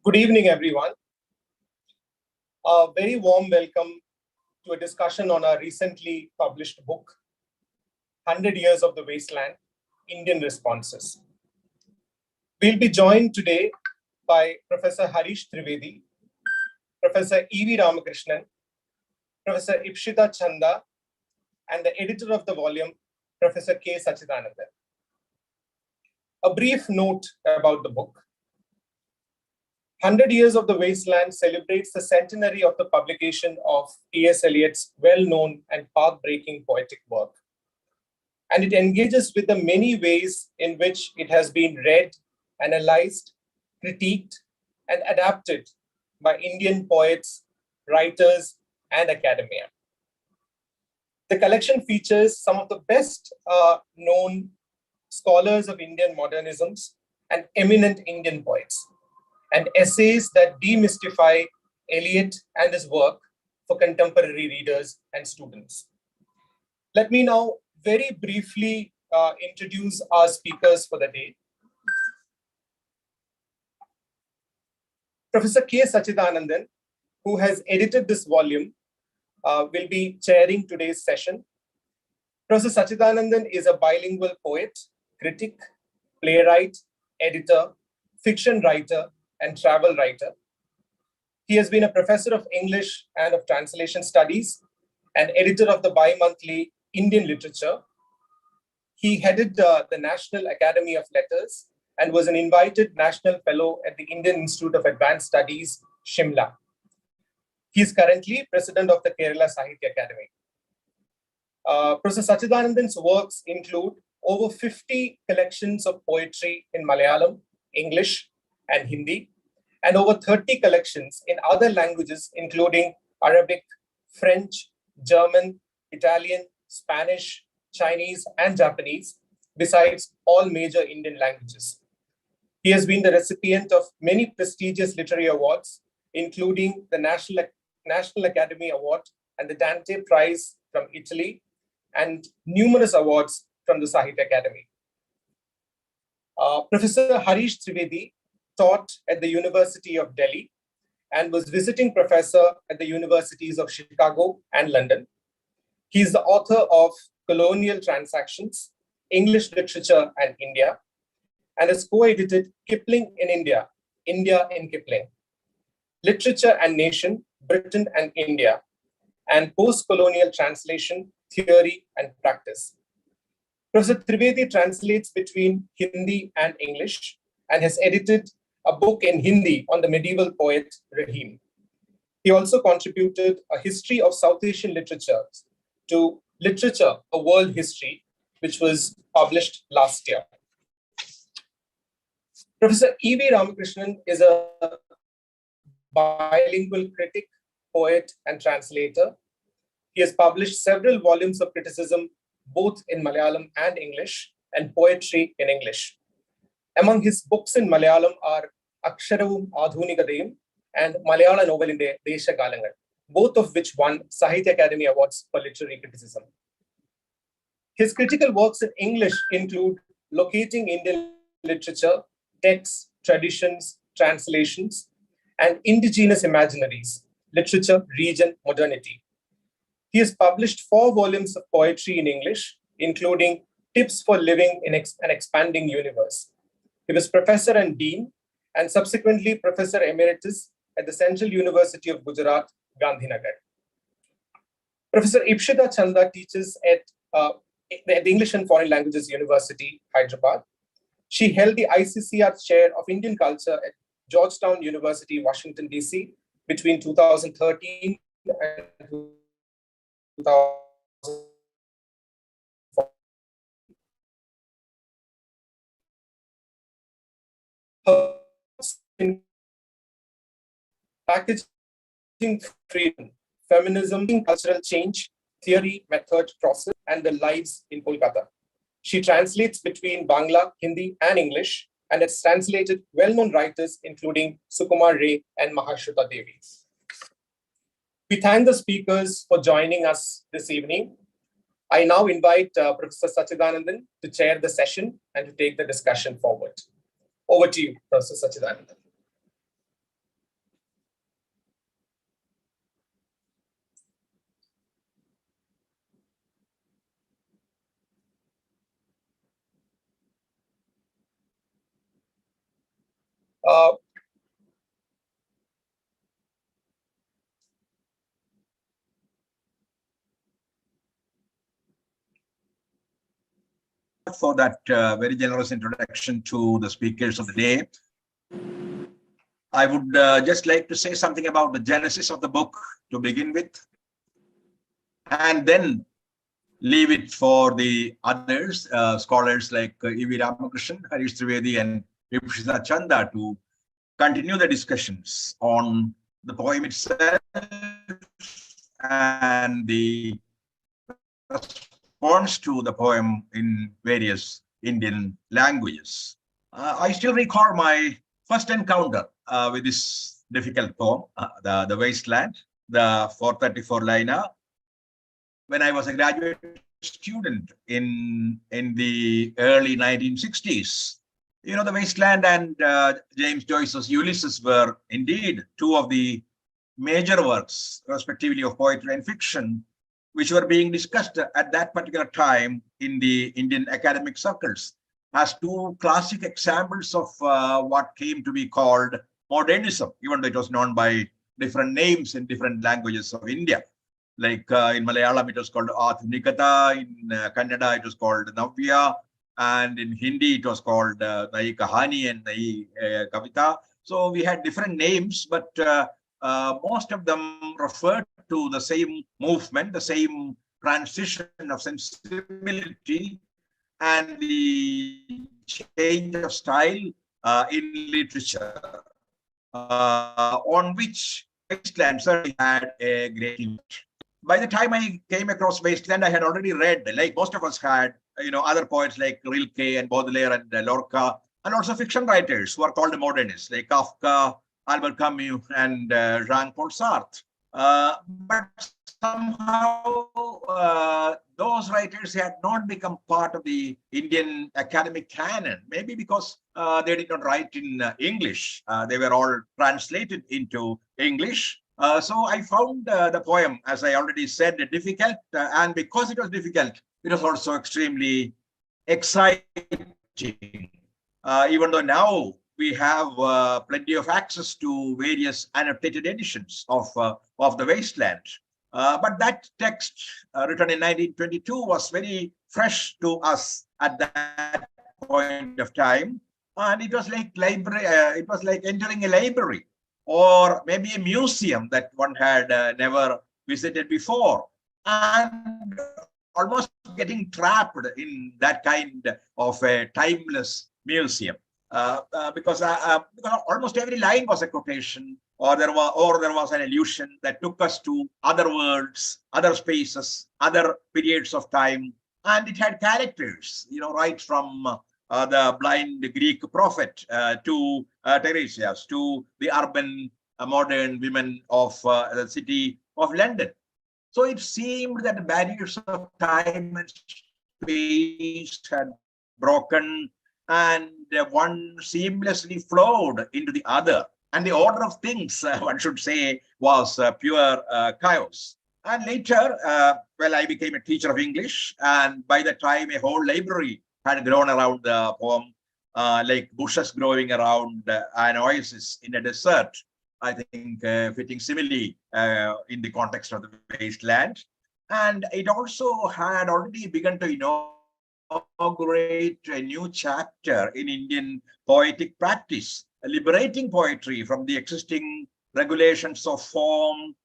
Good evening, everyone. A very warm welcome to a discussion on our recently published book, 100 Years of the Wasteland, Indian Responses. We'll be joined today by Professor Harish Trivedi, Professor E.V. Ramakrishnan, Professor Ipshita Chanda, and the editor of the volume, Professor K. Sachidanandan. A brief note about the book. 100 Years of the Wasteland celebrates the centenary of the publication of T.S. Eliot's well-known and path-breaking poetic work. And it engages with the many ways in which it has been read, analyzed, critiqued, and adapted by Indian poets, writers, and academia. The collection features some of the best known scholars of Indian modernisms and eminent Indian poets, and essays that demystify Eliot and his work for contemporary readers and students. Let me now very briefly introduce our speakers for the day. Professor K. Sachidanandan, who has edited this volume, will be chairing today's session. Professor Sachidanandan is a bilingual poet, critic, playwright, editor, fiction writer, and travel writer. He has been a professor of English and of Translation Studies and editor of the bi-monthly Indian Literature. He headed the National Academy of Letters and was an invited National Fellow at the Indian Institute of Advanced Studies, Shimla. He is currently president of the Kerala Sahitya Academy. Professor Sachidanandan's works include over 50 collections of poetry in Malayalam, English, and Hindi, and over 30 collections in other languages, including Arabic, French, German, Italian, Spanish, Chinese, and Japanese, besides all major Indian languages. He has been the recipient of many prestigious literary awards, including the National Academy Award and the Dante Prize from Italy, and numerous awards from the Sahitya Academy. Professor Harish Trivedi taught at the University of Delhi and was visiting professor at the universities of Chicago and London. He is the author of Colonial Transactions, English Literature and India, and has co-edited Kipling in India, India in Kipling, Literature and Nation, Britain and India, and Post-Colonial Translation, Theory and Practice. Professor Trivedi translates between Hindi and English and has edited a book in Hindi on the medieval poet Rahim. He also contributed a history of South Asian literature to Literature, a World History, which was published last year. Professor E.V. Ramakrishnan is a bilingual critic, poet, and translator. He has published several volumes of criticism, both in Malayalam and English, and poetry in English. Among his books in Malayalam are Aksharavum Adhunikadayum and Malayalam Novelinde Deshakalangal, both of which won Sahitya Academy Awards for literary criticism. His critical works in English include Locating Indian Literature, Texts, Traditions, Translations, and Indigenous Imaginaries, Literature, Region, Modernity. He has published 4 volumes of poetry in English, including Tips for Living in an Expanding Universe. He was professor and dean, and subsequently professor emeritus at the Central University of Gujarat, Gandhinagar. Professor Ipshita Chanda teaches at the English and Foreign Languages University, Hyderabad. She held the ICCR Chair of Indian Culture at Georgetown University, Washington, D.C. between 2013 and 2014. Her in packaging freedom, feminism, cultural change, theory, method, process, and the lives in Kolkata. She translates between Bangla, Hindi, and English, and has translated well-known writers, including Sukumar Ray and Mahashruta Devi. We thank the speakers for joining us this evening. I now invite Professor Sachidanandan to chair the session and to take the discussion forward. Over to you, Professor Sachidanandan. Uh, for that very generous introduction to the speakers of the day. I would just like to say something about the genesis of the book to begin with, and then leave it for the others, scholars like E.V. Ramakrishnan, Harish Trivedi, and Vibhushita Chanda to continue the discussions on the poem itself and the response to the poem in various Indian languages. I still recall my first encounter with this difficult poem, the Wasteland, the 434 liner, when I was a graduate student in the early 1960s. You know, The Wasteland and James Joyce's Ulysses were indeed two of the major works, respectively, of poetry and fiction, which were being discussed at that particular time in the Indian academic circles as two classic examples of what came to be called modernism, even though it was known by different names in different languages of India. Like in Malayalam, it was called Athunikata, in Kannada, it was called Navya, and in Hindi, it was called Nai Kahani and Nai Kavita. So we had different names, but most of them referred to the same movement, the same transition of sensibility and the change of style in literature, on which Wasteland certainly had a great impact. By the time I came across Wasteland, I had already read, like most of us had, other poets like Rilke and Baudelaire and Lorca, and also fiction writers who are called modernists, like Kafka, Albert Camus, and Jean-Paul Sartre. But somehow those writers had not become part of the Indian academic canon, maybe because they did not write in English. They were all translated into English. So I found the poem, as I already said, difficult. And because it was difficult, it was also extremely exciting. Even though now we have plenty of access to various annotated editions of The Wasteland. But that text written in 1922 was very fresh to us at that point of time. And it was like library, it was like entering a library or maybe a museum that one had never visited before, and almost getting trapped in that kind of a timeless museum. Because almost every line was a quotation, or there was an allusion that took us to other worlds, other spaces, other periods of time, and it had characters, right from the blind Greek prophet to Tiresias, to the urban modern women of the city of London. So it seemed that the barriers of time and space had broken, and one seamlessly flowed into the other. And the order of things, one should say, was pure chaos. And later, I became a teacher of English, and by the time a whole library had grown around the poem, like bushes growing around an oasis in a desert, I think fitting simile in the context of the wasteland. And it also had already begun to inaugurate a new chapter in Indian poetic practice, liberating poetry from the existing regulations of form,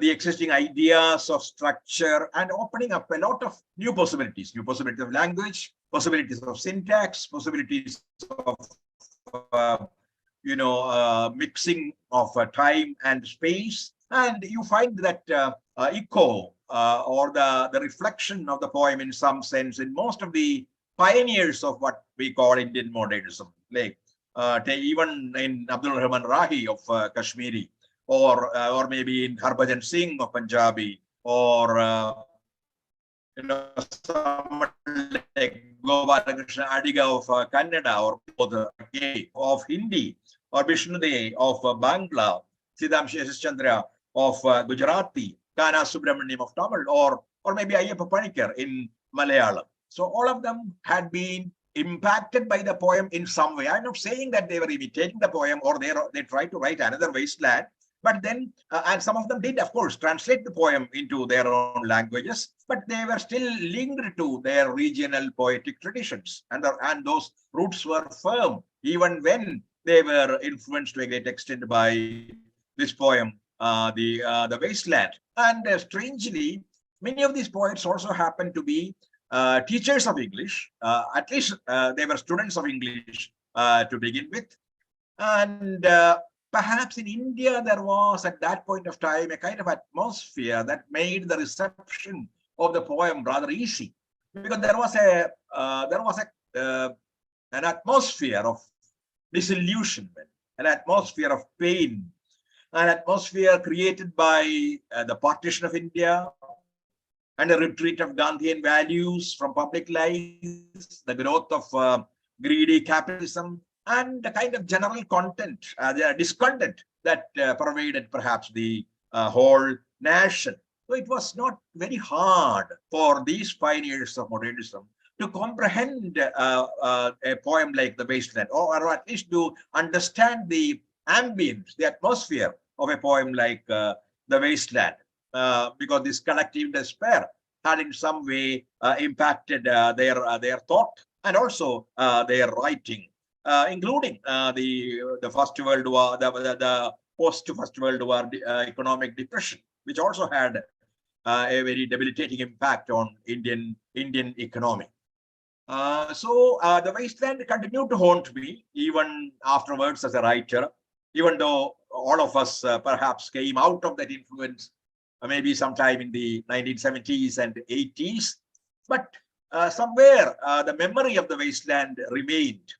the existing ideas of structure, and opening up a lot of new possibilities of language, possibilities of syntax, possibilities of mixing of time and space. And you find that echo or the reflection of the poem in some sense in most of the pioneers of what we call Indian modernism, like even in Abdul Rahman Rahi of Kashmiri, or maybe in Harbhajan Singh of Punjabi, or someone like Gopalakrishna Adiga of Kannada, or of Hindi, or Vishnudev of Bangla, Siddham Chandra of Gujarati, Kana Subramaniam of Tamil, or maybe Ayyappa Panikkar in Malayalam. So all of them had been impacted by the poem in some way. I'm not saying that they were imitating the poem or they tried to write another wasteland, but then, and some of them did, of course, translate the poem into their own languages, but they were still linked to their regional poetic traditions, and those roots were firm, even when they were influenced to a great extent by this poem, the Wasteland. And strangely, many of these poets also happen to be teachers of English. At least they were students of English to begin with. And perhaps in India, there was at that point of time a kind of atmosphere that made the reception of the poem rather easy, because there was an atmosphere of disillusionment, an atmosphere of pain, an atmosphere created by the partition of India and a retreat of Gandhian values from public life, the growth of greedy capitalism, and the kind of general content, the discontent that pervaded perhaps the whole nation. So it was not very hard for these pioneers of modernism to comprehend a poem like The Wasteland, or at least to understand the ambience, the atmosphere of a poem like The Wasteland. Because this collective despair had in some way impacted their thought and also their writing, including the First World War, the post-First World War economic depression, which also had a very debilitating impact on Indian economy. So The Wasteland continued to haunt me even afterwards as a writer, even though all of us perhaps came out of that influence maybe sometime in the 1970s and 80s. But somewhere the memory of The Wasteland remained.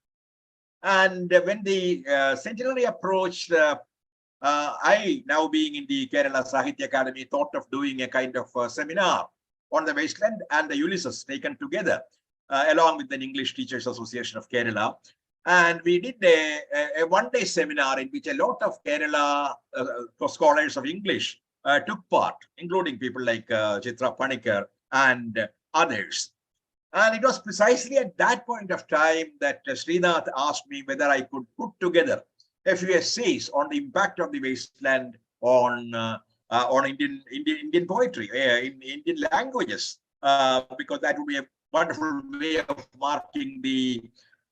And when the centenary approached, I, now being in the Kerala Sahitya Academy, thought of doing a kind of seminar on The Wasteland and the Ulysses taken together, along with the English Teachers Association of Kerala. And we did a one-day seminar in which a lot of Kerala scholars of English took part, including people like Chitra Panikkar and others. And it was precisely at that point of time that Srinath asked me whether I could put together a few essays on the impact of the Wasteland on Indian poetry, in Indian languages, because that would be a wonderful way of marking the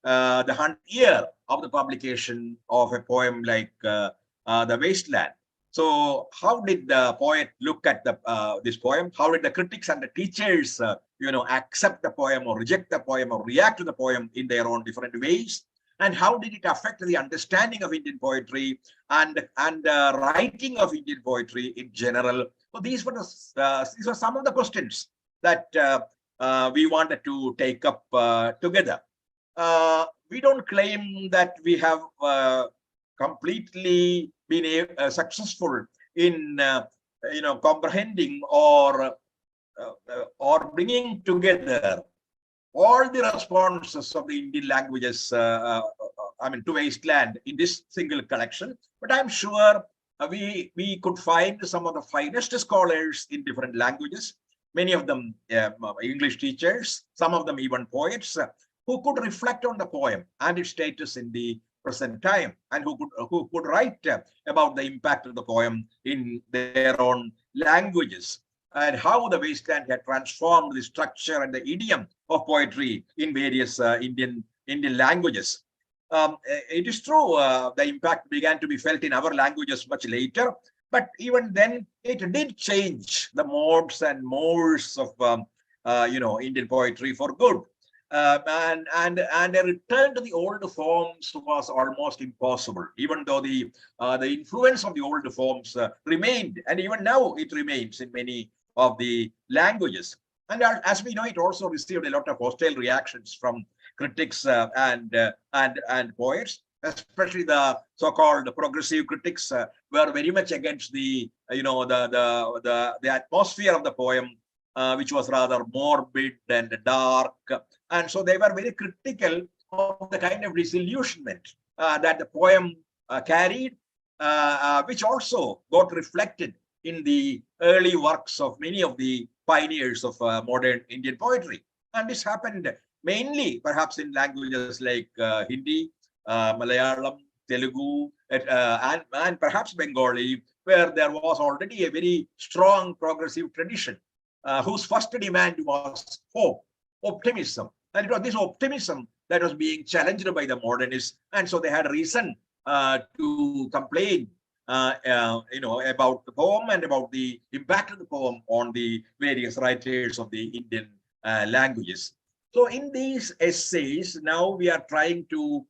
100th year of the publication of a poem like The Wasteland. So how did the poet look at this poem? How did the critics and the teachers, accept the poem or reject the poem or react to the poem in their own different ways? And how did it affect the understanding of Indian poetry and writing of Indian poetry in general? So these were some of the questions that we wanted to take up together. We don't claim that we have completely been successful in comprehending or bringing together all the responses of the Indian languages, to Wasteland in this single collection. But I'm sure we could find some of the finest scholars in different languages, many of them English teachers, some of them even poets, who could reflect on the poem and its status in the present time, and who could write about the impact of the poem in their own languages, and how the Wasteland had transformed the structure and the idiom of poetry in various Indian languages. It is true, the impact began to be felt in our languages much later, but even then it did change the modes and mores of Indian poetry for good. And a return to the old forms was almost impossible, even though the influence of the old forms remained, and even now it remains in many of the languages. And as we know, it also received a lot of hostile reactions from critics and poets, especially the so-called progressive critics were very much against the atmosphere of the poem, which was rather morbid and dark. And so they were very critical of the kind of disillusionment that the poem carried, which also got reflected in the early works of many of the pioneers of modern Indian poetry. And this happened mainly perhaps in languages like Hindi, Malayalam, Telugu, and perhaps Bengali, where there was already a very strong progressive tradition, whose first demand was hope, optimism. And it was this optimism that was being challenged by the modernists. And so they had reason to complain about the poem and about the impact of the poem on the various writers of the Indian languages. So in these essays, now we are trying to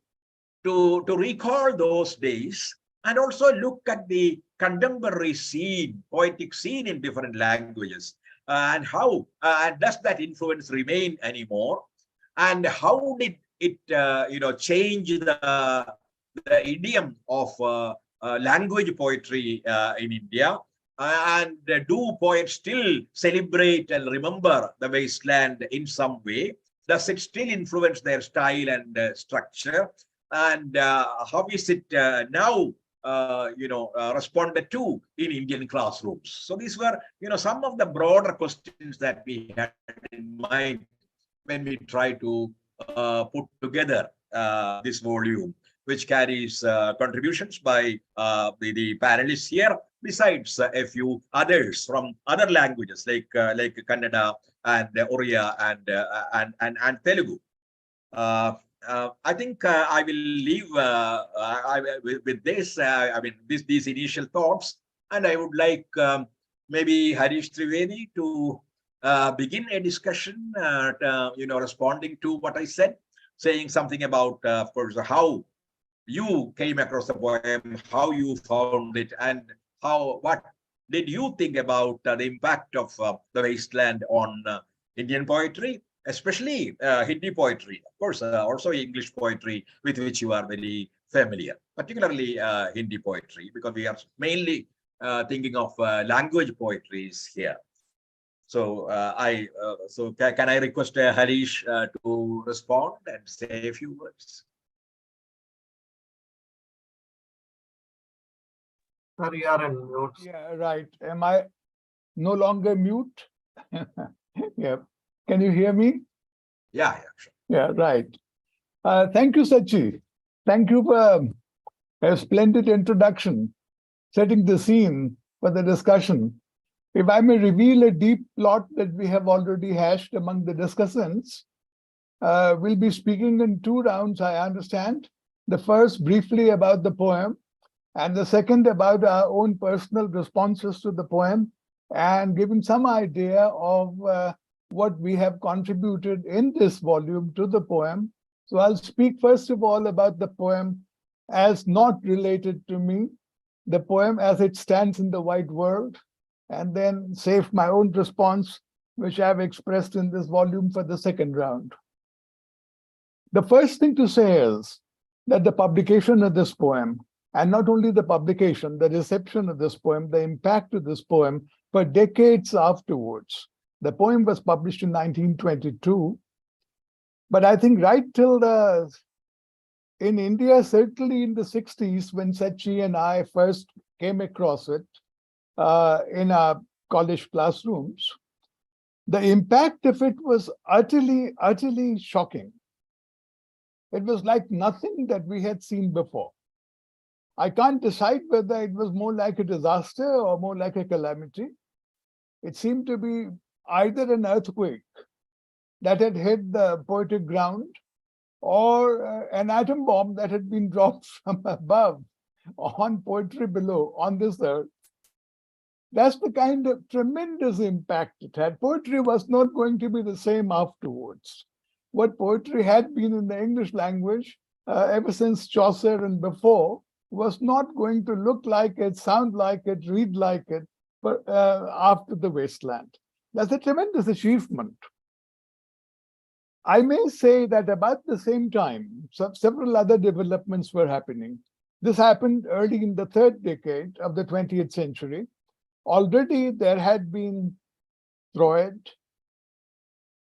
recall those days and also look at the contemporary scene, poetic scene in different languages, and how and does that influence remain anymore, and how did it change the idiom of language poetry in India, and do poets still celebrate and remember the wasteland in some way? Does it still influence their style and structure? And how is it now responded to in Indian classrooms? So these were some of the broader questions that we had in mind when we try to put together this volume, which carries contributions by the panelists here, besides a few others from other languages like Kannada and Oriya and Telugu. I think I will leave with this. These initial thoughts, and I would like maybe Harish Trivedi to begin a discussion. Responding to what I said, saying something about, of course, how you came across the poem, how you found it, and what did you think about the impact of the wasteland on Indian poetry, especially Hindi poetry, of course, also English poetry, with which you are very familiar, particularly Hindi poetry, because we are mainly thinking of language poetries here. So can I request Harish to respond and say a few words? Sorry, you are on mute. Yeah, right. Am I no longer mute? Yeah. Can you hear me? Yeah, sure. Yeah, right. Thank you, Sachi. Thank you for a splendid introduction, setting the scene for the discussion. If I may reveal a deep plot that we have already hashed among the discussants, we'll be speaking in 2 rounds, I understand. The first briefly about the poem, and the second about our own personal responses to the poem, and giving some idea of what we have contributed in this volume to the poem. So I'll speak first of all about the poem as not related to me, the poem as it stands in the wide world, and then save my own response, which I've expressed in this volume for the second round. The first thing to say is that the publication of this poem, and not only the publication, the reception of this poem, the impact of this poem for decades afterwards. The poem was published in 1922, but I think right till in India, certainly in the 60s, when Sachi and I first came across it in our college classrooms, the impact of it was utterly, utterly shocking. It was like nothing that we had seen before. I can't decide whether it was more like a disaster or more like a calamity. It seemed to be either an earthquake that had hit the poetic ground or an atom bomb that had been dropped from above on poetry below, on this earth. That's the kind of tremendous impact it had. Poetry was not going to be the same afterwards. What poetry had been in the English language ever since Chaucer and before was not going to look like it, sound like it, read like it, but after the wasteland. That's a tremendous achievement. I may say that about the same time, several other developments were happening. This happened early in the 3rd decade of the 20th century. Already there had been Freud,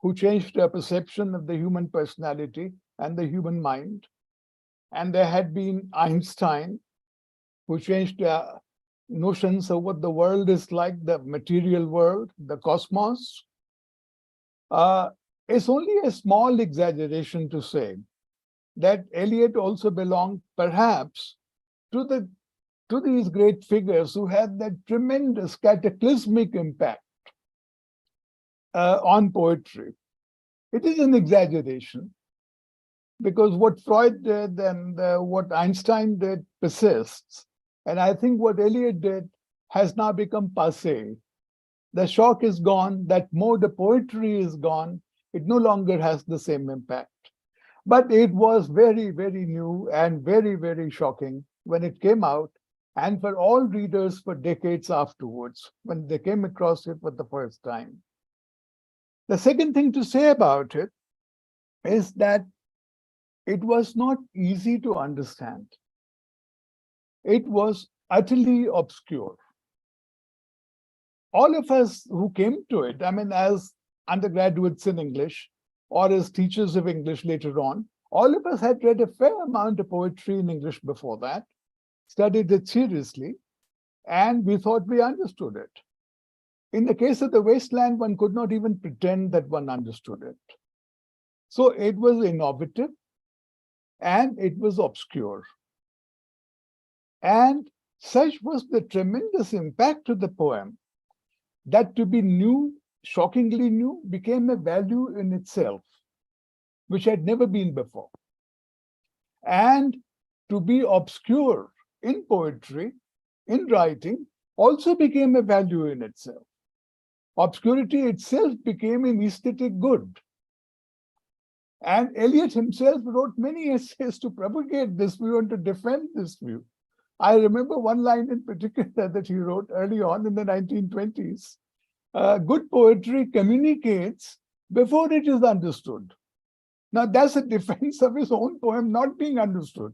who changed our perception of the human personality and the human mind. And there had been Einstein, who changed notions of what the world is like, the material world, the cosmos. it's only a small exaggeration to say that Eliot also belonged perhaps to these great figures who had that tremendous cataclysmic impact on poetry. It is an exaggeration because what Freud did and what Einstein did persists. And I think what Eliot did has now become passé. The shock is gone, that mode of poetry is gone. It no longer has the same impact. But it was very, very new and very, very shocking when it came out, and for all readers for decades afterwards, when they came across it for the first time. The second thing to say about it is that it was not easy to understand. It was utterly obscure. All of us who came to it, I mean, as undergraduates in English or as teachers of English later on, all of us had read a fair amount of poetry in English before that, studied it seriously, and we thought we understood it. In the case of The Wasteland, one could not even pretend that one understood it. So it was innovative and it was obscure. And such was the tremendous impact of the poem that to be new, shockingly new, became a value in itself, which had never been before. And to be obscure in poetry, in writing, also became a value in itself. Obscurity itself became an aesthetic good. And Eliot himself wrote many essays to propagate this view and to defend this view. I remember one line in particular that he wrote early on in the 1920s. Good poetry communicates before it is understood. Now, that's a defense of his own poem not being understood.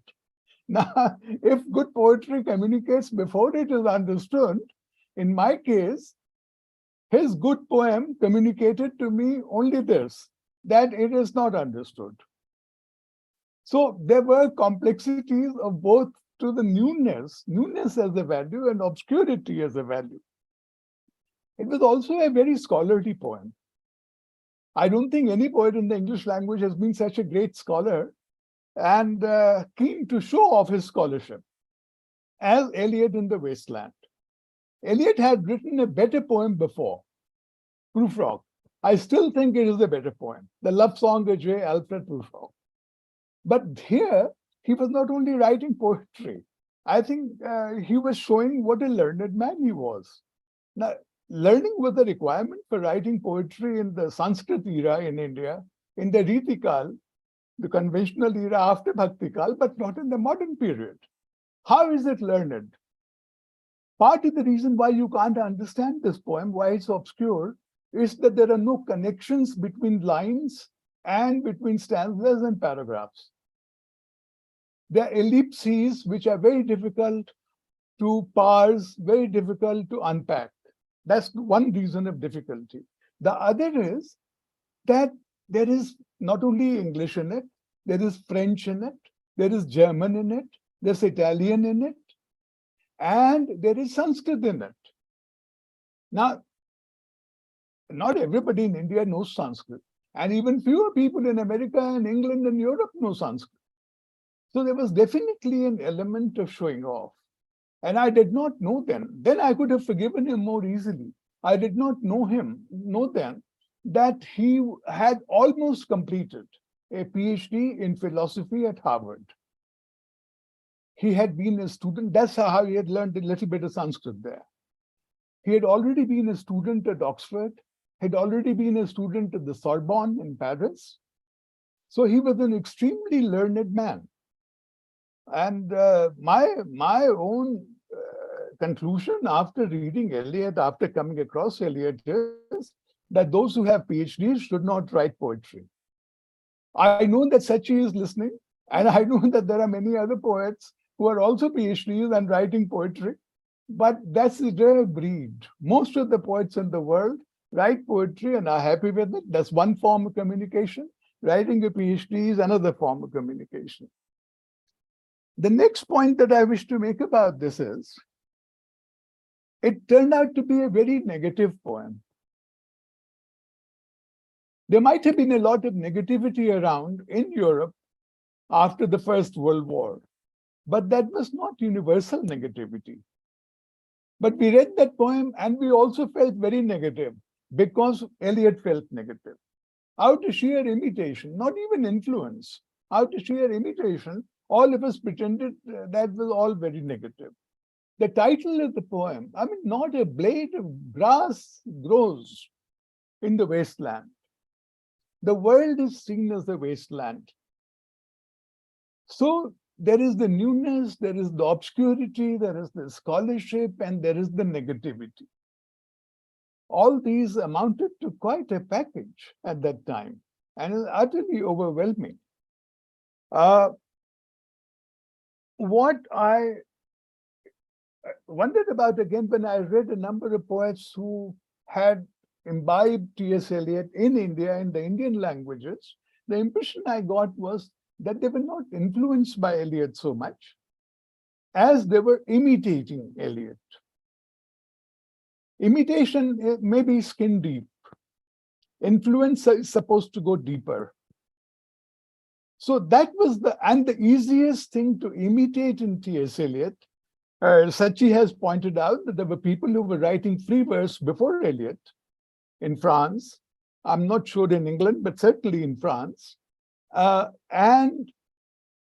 Now, if good poetry communicates before it is understood, in my case, his good poem communicated to me only this, that it is not understood. So there were complexities of both to the newness as a value and obscurity as a value. It was also a very scholarly poem. I don't think any poet in the English language has been such a great scholar and keen to show off his scholarship as Eliot in The Wasteland. Eliot had written a better poem before, Prufrock. I still think it is a better poem, The Love Song of J. Alfred Prufrock. But here, he was not only writing poetry, I think he was showing what a learned man he was. Now, learning was a requirement for writing poetry in the Sanskrit era in India, in the Ritikal, the conventional era after Bhaktikal, but not in the modern period. How is it learned? Part of the reason why you can't understand this poem, why it's obscure, is that there are no connections between lines and between stanzas and paragraphs. There are ellipses which are very difficult to parse, very difficult to unpack. That's one reason of difficulty. The other is that there is not only English in it, there is French in it, there is German in it, there's Italian in it, and there is Sanskrit in it. Now, not everybody in India knows Sanskrit, and even fewer people in America and England and Europe know Sanskrit. So there was definitely an element of showing off. And I did not know then. Then I could have forgiven him more easily. I did not know then that he had almost completed a PhD in philosophy at Harvard. He had been a student. That's how he had learned a little bit of Sanskrit there. He had already been a student at Oxford, had already been a student at the Sorbonne in Paris. So he was an extremely learned man. And my own conclusion after reading Eliot, after coming across Eliot, is that those who have PhDs should not write poetry. I know that Sachi is listening, and I know that there are many other poets who are also PhDs and writing poetry, but that's a rare breed. Most of the poets in the world write poetry and are happy with it. That's one form of communication. Writing a PhD is another form of communication. The next point that I wish to make about this is, it turned out to be a very negative poem. There might have been a lot of negativity around in Europe after the First World War, but that was not universal negativity. But we read that poem and we also felt very negative because Eliot felt negative. Out of sheer imitation, not even influence, out of sheer imitation, all of us pretended that was all very negative. The title of the poem, I mean, not a blade of grass grows in the wasteland. The world is seen as a wasteland. So there is the newness, there is the obscurity, there is the scholarship, and there is the negativity. All these amounted to quite a package at that time, and is utterly overwhelming. What I wondered about again when I read a number of poets who had imbibed T.S. Eliot in India, in the Indian languages, the impression I got was that they were not influenced by Eliot so much as they were imitating Eliot. Imitation may be skin deep. Influence is supposed to go deeper. So that was the easiest thing to imitate in T.S. Eliot. Sachi has pointed out that there were people who were writing free verse before Eliot in France. I'm not sure in England, but certainly in France. And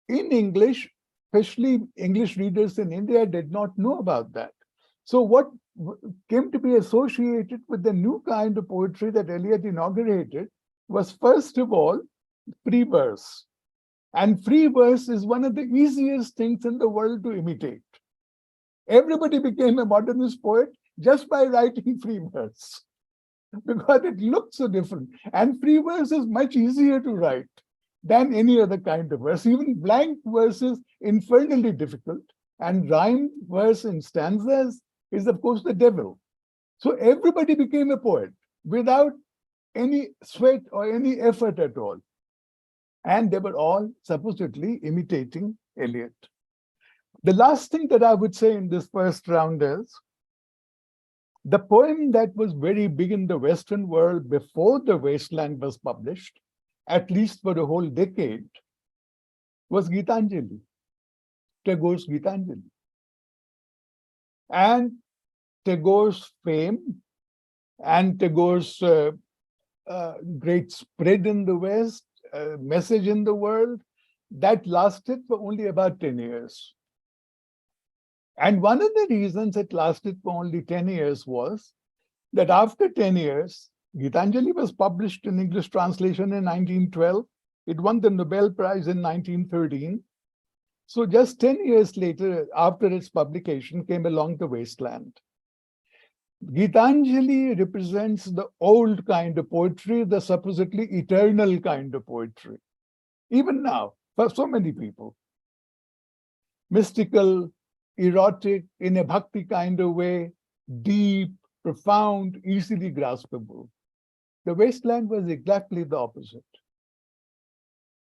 in English, especially English readers in India did not know about that. So what came to be associated with the new kind of poetry that Eliot inaugurated was, first of all, free verse. And free verse is one of the easiest things in the world to imitate. Everybody became a modernist poet just by writing free verse, because it looked so different. And free verse is much easier to write than any other kind of verse. Even blank verse is infernally difficult, and rhymed verse in stanzas is, of course, the devil. So everybody became a poet without any sweat or any effort at all. And they were all supposedly imitating Eliot. The last thing that I would say in this first round is, the poem that was very big in the Western world before The Wasteland was published, at least for a whole decade, was Gitanjali, Tagore's Gitanjali. And Tagore's fame and Tagore's great spread in the West, message in the world, that lasted for only about 10 years. And one of the reasons it lasted for only 10 years was that after 10 years, Gitanjali was published in English translation in 1912. It won the Nobel Prize in 1913. So just 10 years later, after its publication, came along The Wasteland. Gitanjali represents the old kind of poetry, the supposedly eternal kind of poetry. Even now, for so many people. Mystical, erotic, in a bhakti kind of way, deep, profound, easily graspable. The Wasteland was exactly the opposite.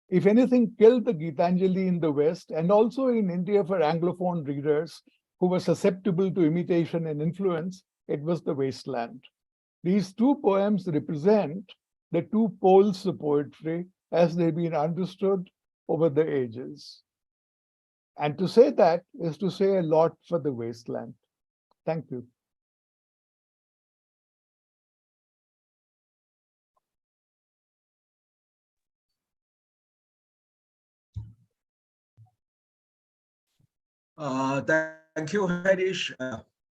If anything killed the Gitanjali in the West, and also in India for Anglophone readers who were susceptible to imitation and influence, it was The Wasteland. These two poems represent the two poles of poetry as they've been understood over the ages. And to say that is to say a lot for The Wasteland. Thank you. Thank you, Harish.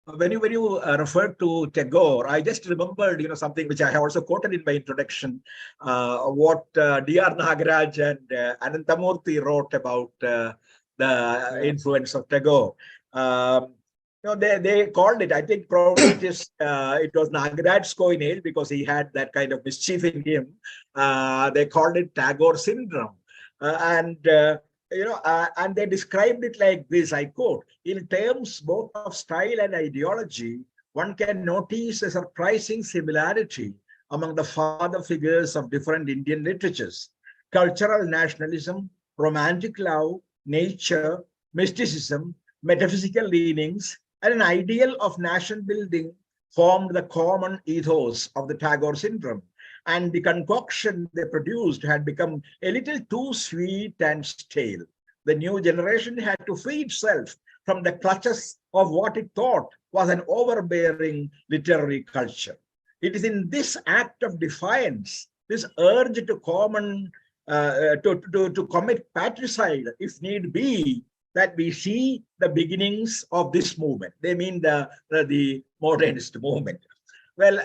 When you referred to Tagore, I just remembered, something which I have also quoted in my introduction, what D.R. Nagaraj and Anantamurthy wrote about the influence of Tagore. They called it, I think probably it was Nagaraj's coinage because he had that kind of mischief in him. They called it Tagore syndrome. And they described it like this, I quote, "In terms both of style and ideology, one can notice a surprising similarity among the father figures of different Indian literatures. Cultural nationalism, romantic love, nature, mysticism, metaphysical leanings, and an ideal of nation building formed the common ethos of the Tagore syndrome. and the concoction they produced had become a little too sweet and stale. The new generation had to free itself from the clutches of what it thought was an overbearing literary culture. It is in this act of defiance, this urge to commit patricide, if need be, that we see the beginnings of this movement. They mean the modernist movement. Well,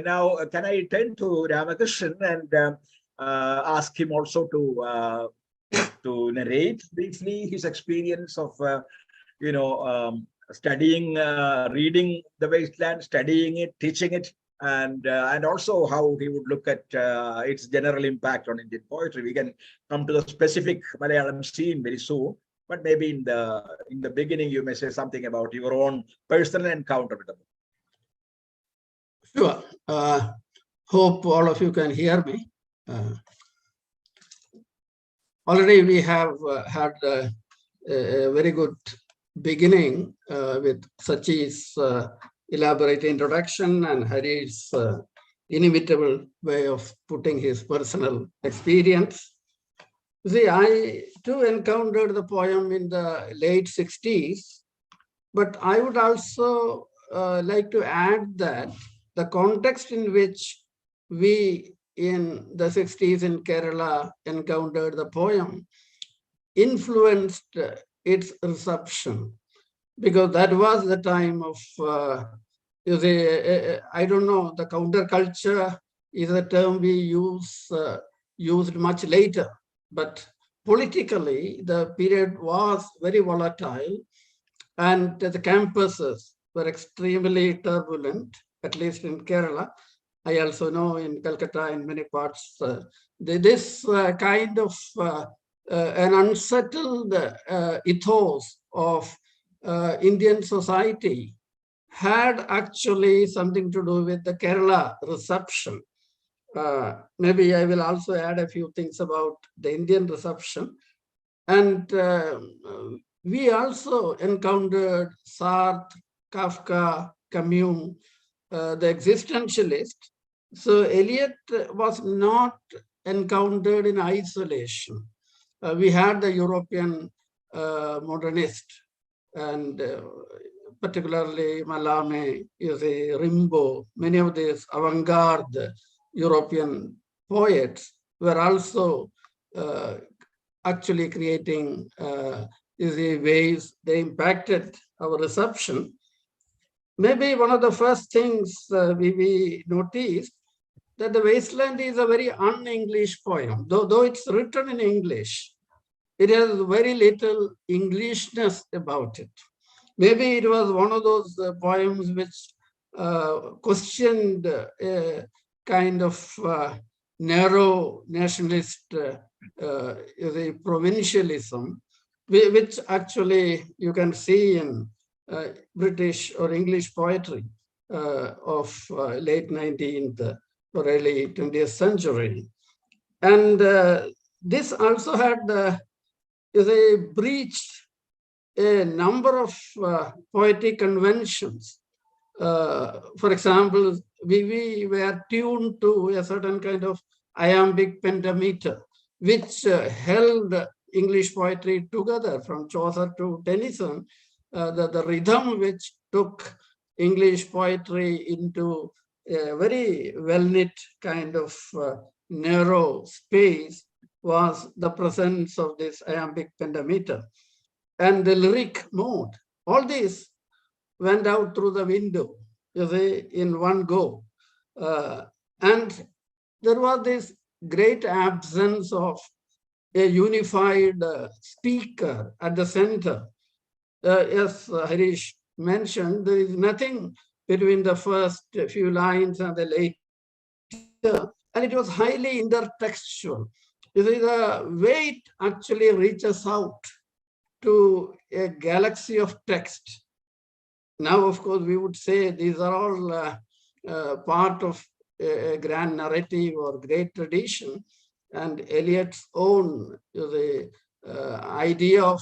now can I turn to Ramakrishnan and ask him also to narrate briefly his experience of studying, reading the Wasteland, studying it, teaching it, and also how he would look at its general impact on Indian poetry. We can come to the specific Malayalam scene very soon, but maybe in the beginning you may say something about your own personal encounter with the book. Sure. Hope all of you can hear me. Already we have had a very good beginning with Sachi's elaborate introduction and Hari's inimitable way of putting his personal experience. See, I too encountered the poem in the late 60s, but I would also like to add that the context in which we in the 60s in Kerala encountered the poem influenced its reception, because that was the time of, I don't know, the counterculture is a term we used much later, but politically the period was very volatile and the campuses were extremely turbulent, at least in Kerala. I also know in Calcutta, in many parts, this kind of an unsettled ethos of Indian society had actually something to do with the Kerala reception. Maybe I will also add a few things about the Indian reception. And we also encountered Sartre, Kafka, Camus, the existentialist. So Eliot was not encountered in isolation. We had the European modernist, and particularly Mallarmé, Rimbaud, many of these avant-garde European poets were also actually creating ways they impacted our reception. Maybe one of the first things we noticed that the Wasteland is a very un-English poem. Though it's written in English, it has very little Englishness about it. Maybe it was one of those poems which questioned a kind of narrow nationalist provincialism, which actually you can see in British or English poetry of late 19th or early 20th century. And this also had breached a number of poetic conventions. For example, we were tuned to a certain kind of iambic pentameter, which held English poetry together from Chaucer to Tennyson. The rhythm which took English poetry into a very well-knit kind of narrow space was the presence of this iambic pentameter. And the lyric mode, all this went out through the window, in one go. And there was this great absence of a unified speaker at the center. As Harish mentioned, there is nothing between the first few lines and the later, and it was highly intertextual. The way it actually reaches out to a galaxy of text. Now, of course, we would say these are all part of a grand narrative or great tradition, and Eliot's own idea of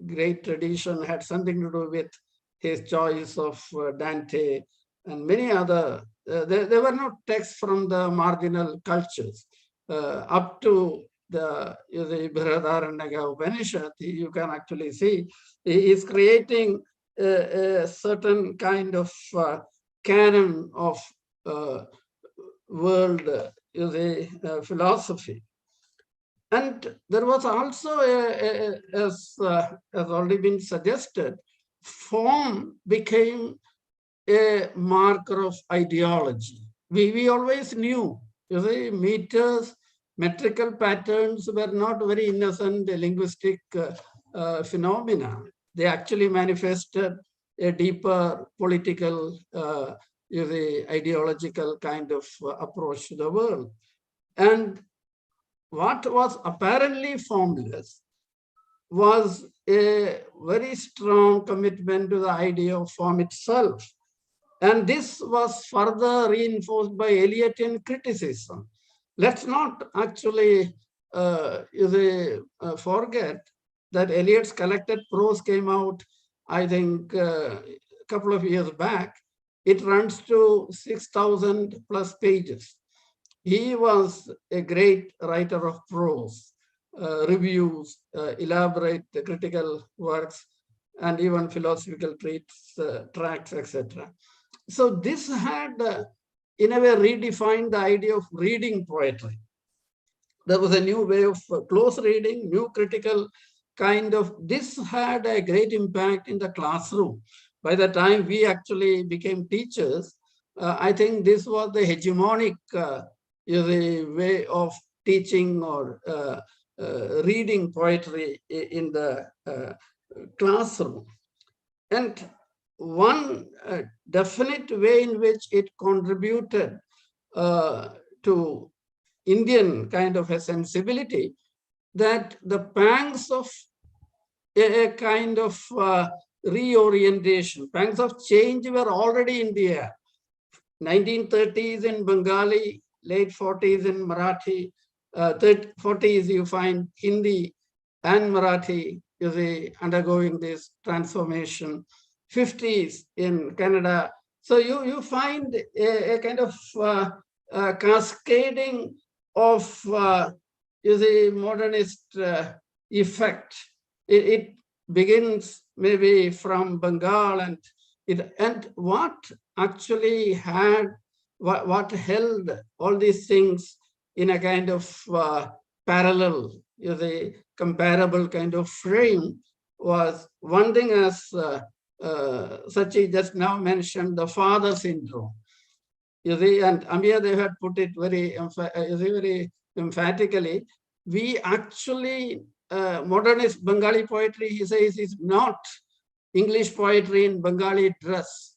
great tradition had something to do with his choice of Dante and many other there were no texts from the marginal cultures up to the Brihadaranyaka Upanishad. You can actually see he is creating a certain kind of canon of world philosophy. And there was also, as already been suggested, form became a marker of ideology. We always knew, meters, metrical patterns were not very innocent linguistic phenomena. They actually manifested a deeper political, ideological kind of approach to the world. And what was apparently formless was a very strong commitment to the idea of form itself. And this was further reinforced by Eliottian criticism. Let's not actually forget that Eliot's collected prose came out, I think, a couple of years back. It runs to 6,000 plus pages. He was a great writer of prose, reviews, elaborate critical works, and even philosophical tracts, etc. So this had, in a way, redefined the idea of reading poetry. There was a new way of close reading, new critical kind of, this had a great impact in the classroom. By the time we actually became teachers, I think this was the hegemonic way of teaching or reading poetry in the classroom. And one definite way in which it contributed to Indian kind of a sensibility, that the pangs of a kind of reorientation, pangs of change were already in the air. 1930s in Bengali, late 40s in Marathi, 40s you find Hindi and Marathi undergoing this transformation, 50s in Canada. So you find a kind of cascading of modernist effect. It begins maybe from Bengal, and what actually had, what held all these things in a kind of parallel, comparable kind of frame was one thing, as Sachi just now mentioned, the father syndrome. And Amir, they had put it very, very emphatically. We actually, modernist Bengali poetry, he says, is not English poetry in Bengali dress,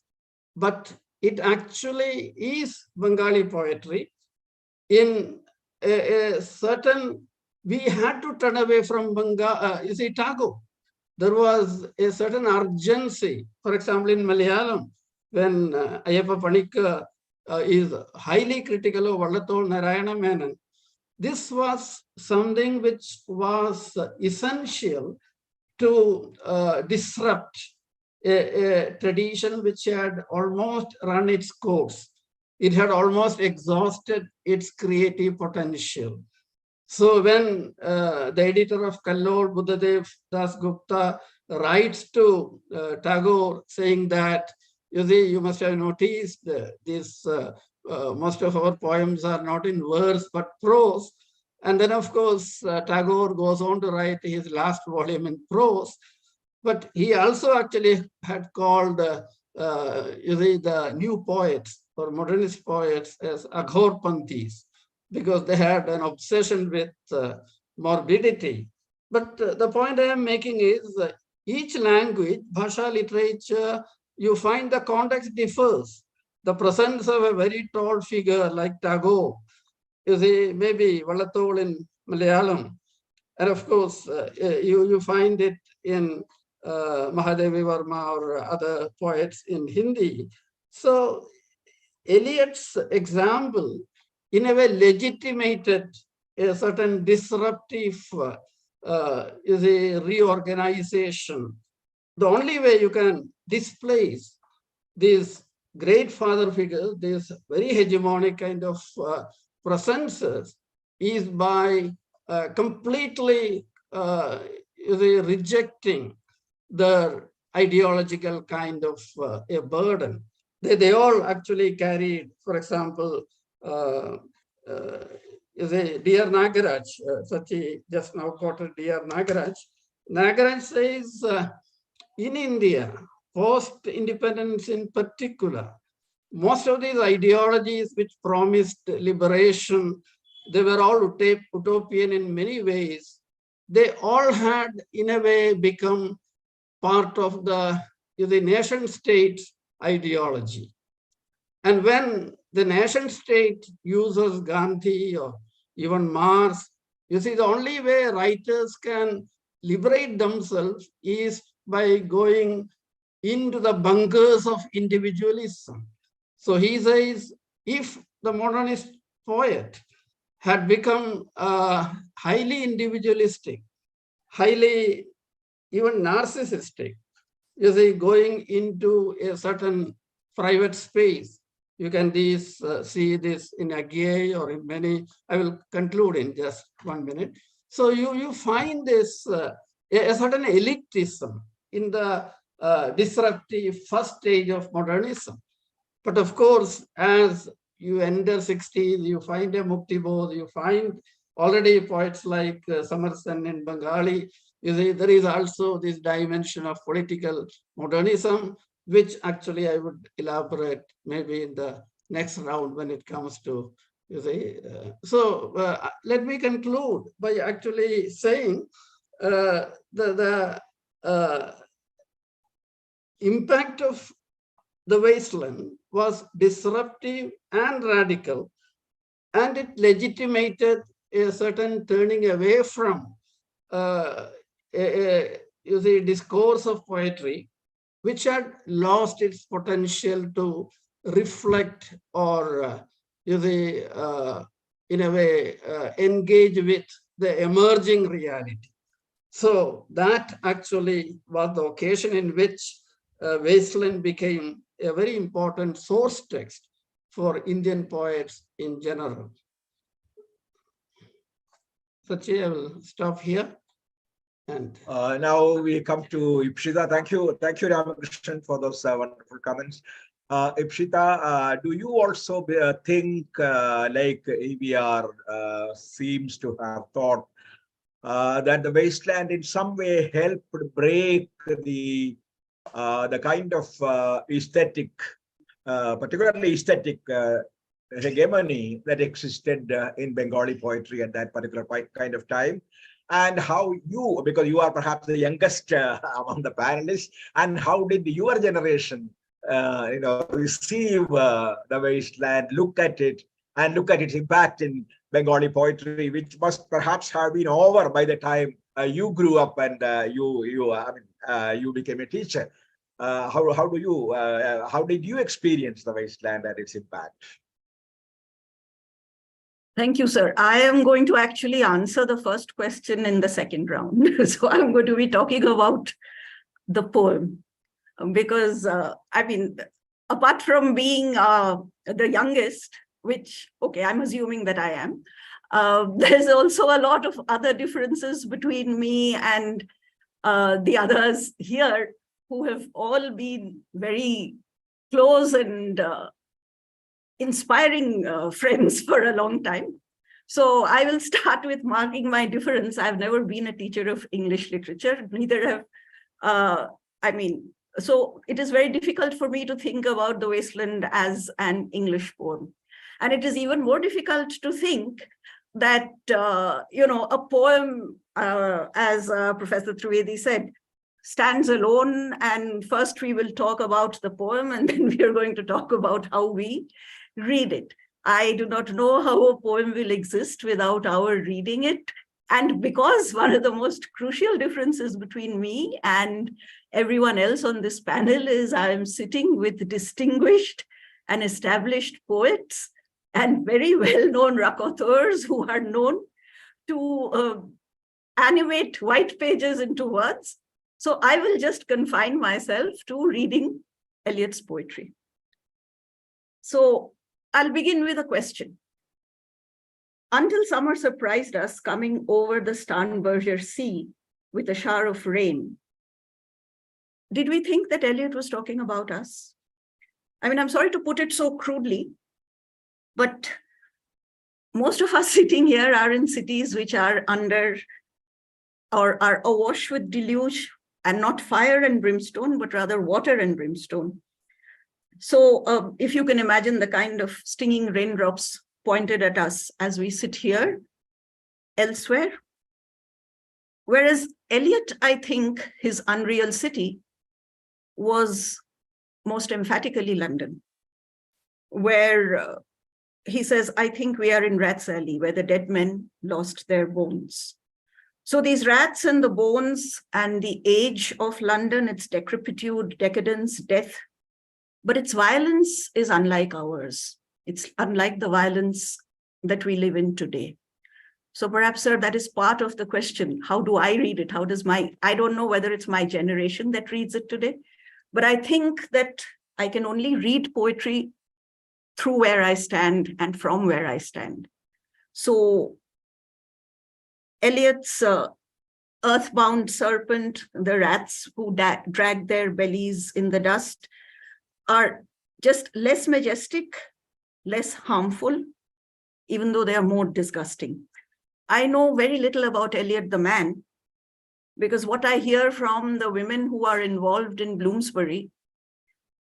but it actually is Bengali poetry in a certain, we had to turn away from Bengal, Tagore. There was a certain urgency. For example, in Malayalam, when Ayyappa Panikkar is highly critical of Vallathol Narayana Menon, this was something which was essential to disrupt a tradition which had almost run its course. It had almost exhausted its creative potential. So when the editor of Kallol, Buddhadev Das Gupta, writes to Tagore saying that, you must have noticed this, most of our poems are not in verse but prose. And then, of course, Tagore goes on to write his last volume in prose. But he also actually had called the new poets or modernist poets as Aghorpanthis, because they had an obsession with morbidity. But the point I am making is each language, Bhasha literature, you find the context differs. The presence of a very tall figure like Tagore, maybe Vallathol in Malayalam. And of course, you find it in Mahadevi Varma or other poets in Hindi. So Eliot's example, in a way, legitimated a certain disruptive reorganization. The only way you can displace these great father figure, this very hegemonic kind of presences, is by completely rejecting the ideological kind of a burden. They all actually carried, for example, Dear Nagaraj, Sachi just now quoted Dear Nagaraj. Nagaraj says, in India, post-independence in particular, most of these ideologies which promised liberation, they were all utopian in many ways. They all had, in a way, become part of the nation state ideology. And when the nation state uses Gandhi or even Marx, you see, the only way writers can liberate themselves is by going into the bunkers of individualism. So he says, if the modernist poet had become highly individualistic, highly even narcissistic, you see, going into a certain private space, you can see this in Aguirre or in many. I will conclude in just 1 minute. So you find this a certain elitism in the disruptive first stage of modernism. But of course, as you enter 60s, you find a Muktibodh, you find already poets like Samar Sen in Bengali. You see, there is also this dimension of political modernism, which actually I would elaborate maybe in the next round when it comes to, you see. Let me conclude by actually saying the impact of The Wasteland was disruptive and radical, and it legitimated a certain turning away from discourse of poetry, which had lost its potential to reflect or, in a way, engage with the emerging reality. So that actually was the occasion in which Wasteland became a very important source text for Indian poets in general. Sachi, I will stop here. And now we come to Ipshita. Thank you, Ramakrishnan, for those wonderful comments. Ipshita, do you also think like EVR seems to have thought that The Wasteland in some way helped break the kind of aesthetic, particularly aesthetic hegemony that existed in Bengali poetry at that particular kind of time? And how you, because you are perhaps the youngest among the panelists, and how did your generation, receive The Wasteland, look at it, and look at its impact in Bengali poetry, which must perhaps have been over by the time you grew up and you became a teacher. How did you experience The Wasteland and its impact? Thank you, sir. I am going to actually answer the first question in the second round. So I'm going to be talking about the poem because, apart from being the youngest, which, okay, I'm assuming that I am, there's also a lot of other differences between me and the others here who have all been very close and inspiring friends for a long time. So I will start with marking my difference. I've never been a teacher of English literature, neither have, so it is very difficult for me to think about The Wasteland as an English poem. And it is even more difficult to think that, a poem, as Professor Trivedi said, stands alone, and first we will talk about the poem and then we are going to talk about how we read it. I do not know how a poem will exist without our reading it. And because one of the most crucial differences between me and everyone else on this panel is I am sitting with distinguished and established poets and very well-known raconteurs who are known to animate white pages into words. So I will just confine myself to reading Eliot's poetry. So I'll begin with a question. Until summer surprised us coming over the Starnberger Sea with a shower of rain, did we think that Eliot was talking about us? I mean, I'm sorry to put it so crudely, but most of us sitting here are in cities which are under or are awash with deluge, and not fire and brimstone, but rather water and brimstone. So if you can imagine the kind of stinging raindrops pointed at us as we sit here, elsewhere. Whereas Eliot, I think his unreal city was most emphatically London, where he says, I think we are in Rats Alley, where the dead men lost their bones. So these rats and the bones and the age of London, its decrepitude, decadence, death, but its violence is unlike ours. It's unlike the violence that we live in today. So perhaps, sir, that is part of the question. How do I read it? How does I don't know whether it's my generation that reads it today, but I think that I can only read poetry through where I stand and from where I stand. So Eliot's earthbound serpent, the rats who drag their bellies in the dust, are just less majestic, less harmful, even though they are more disgusting. I know very little about Eliot the man, because what I hear from the women who are involved in Bloomsbury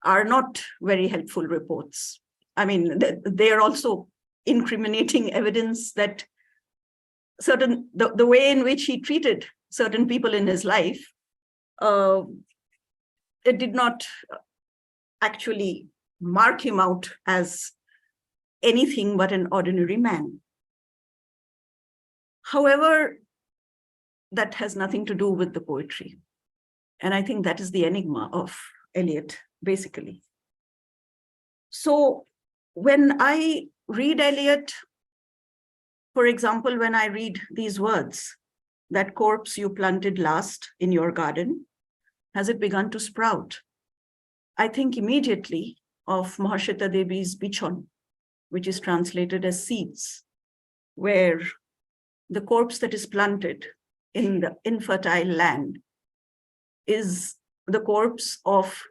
are not very helpful reports. I mean, they are also incriminating evidence that the way in which he treated certain people in his life, it did not actually mark him out as anything but an ordinary man. However, that has nothing to do with the poetry. And I think that is the enigma of Eliot, basically. So when I read Eliot, for example, when I read these words, that corpse you planted last in your garden, has it begun to sprout? I think immediately of Mahashweta Devi's Bichon, which is translated as seeds, where the corpse that is planted in the infertile land is the corpse of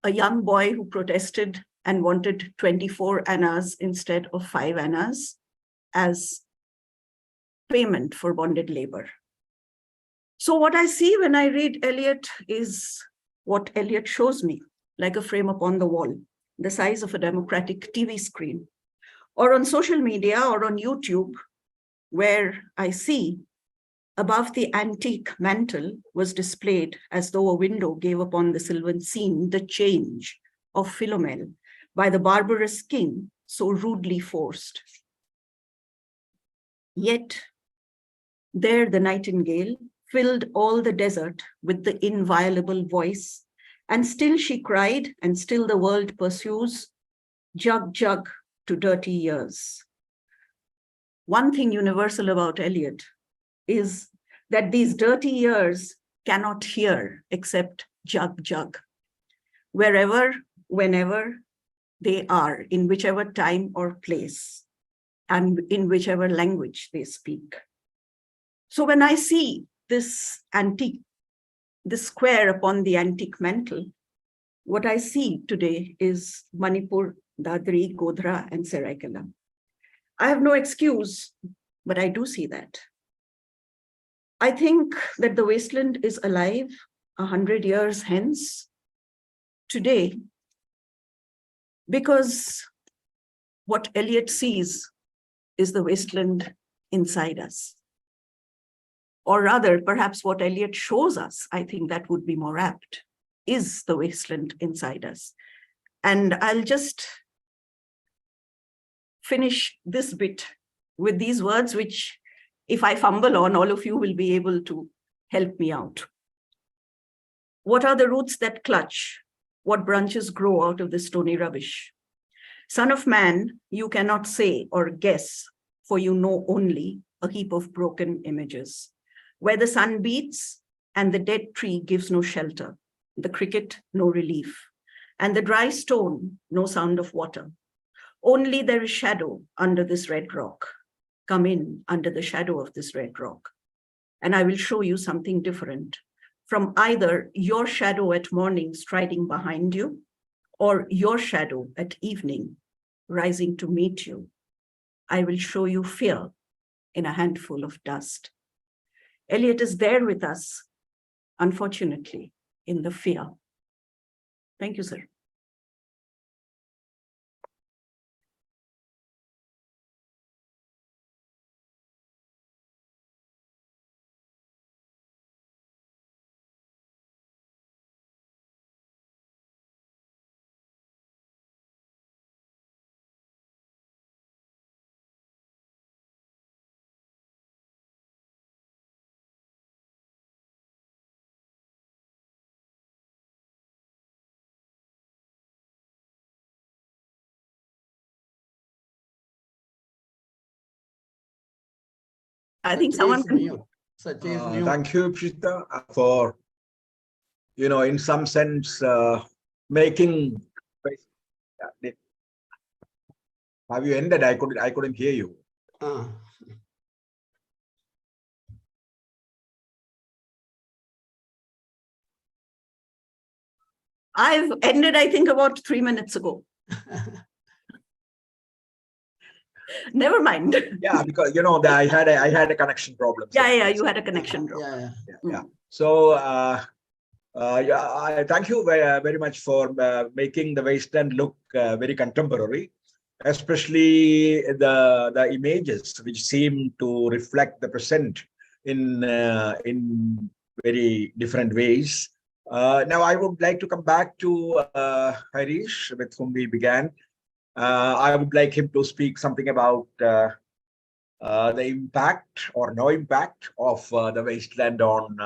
a young boy who protested and wanted 24 annas instead of 5 annas as payment for bonded labor. So what I see when I read Eliot is what Eliot shows me, like a frame upon the wall, the size of a democratic TV screen, or on social media or on YouTube, where I see above the antique mantle was displayed, as though a window gave upon the sylvan scene, the change of Philomel by the barbarous king so rudely forced. Yet there the nightingale filled all the desert with the inviolable voice, and still she cried, and still the world pursues, jug, jug to dirty years. One thing universal about Eliot is that these dirty years cannot hear except jug, jug. Wherever, whenever they are, in whichever time or place, and in whichever language they speak. So when I see this antique, this square upon the antique mantle, what I see today is Manipur, Dadri, Godhra, and Seraikela. I have no excuse, but I do see that. I think that the wasteland is alive 100 years hence, today, because what Eliot sees is the wasteland inside us. Or rather, perhaps what Eliot shows us, I think that would be more apt, is the wasteland inside us. And I'll just finish this bit with these words, which if I fumble on, all of you will be able to help me out. What are the roots that clutch? What branches grow out of the stony rubbish? Son of man, you cannot say or guess, for you know only a heap of broken images, where the sun beats and the dead tree gives no shelter, the cricket no relief, and the dry stone, no sound of water. Only there is shadow under this red rock. Come in under the shadow of this red rock, and I will show you something different from either your shadow at morning striding behind you or your shadow at evening rising to meet you. I will show you fear in a handful of dust. Eliot is there with us, unfortunately, in the fear. Thank you, sir. I think someone can. Mute. Sachi is mute. Thank you, Pshita, for, in some sense, making. Have you ended? I couldn't hear you. I've ended, I think, about 3 minutes ago. Never mind. Yeah, because I had a connection problem. Yeah, you had a connection drop. Yeah. So I thank you very much for making the wasteland look very contemporary, especially the images which seem to reflect the present in very different ways. Now I would like to come back to Harish, with whom we began. I would like him to speak something about the impact or no impact of the wasteland on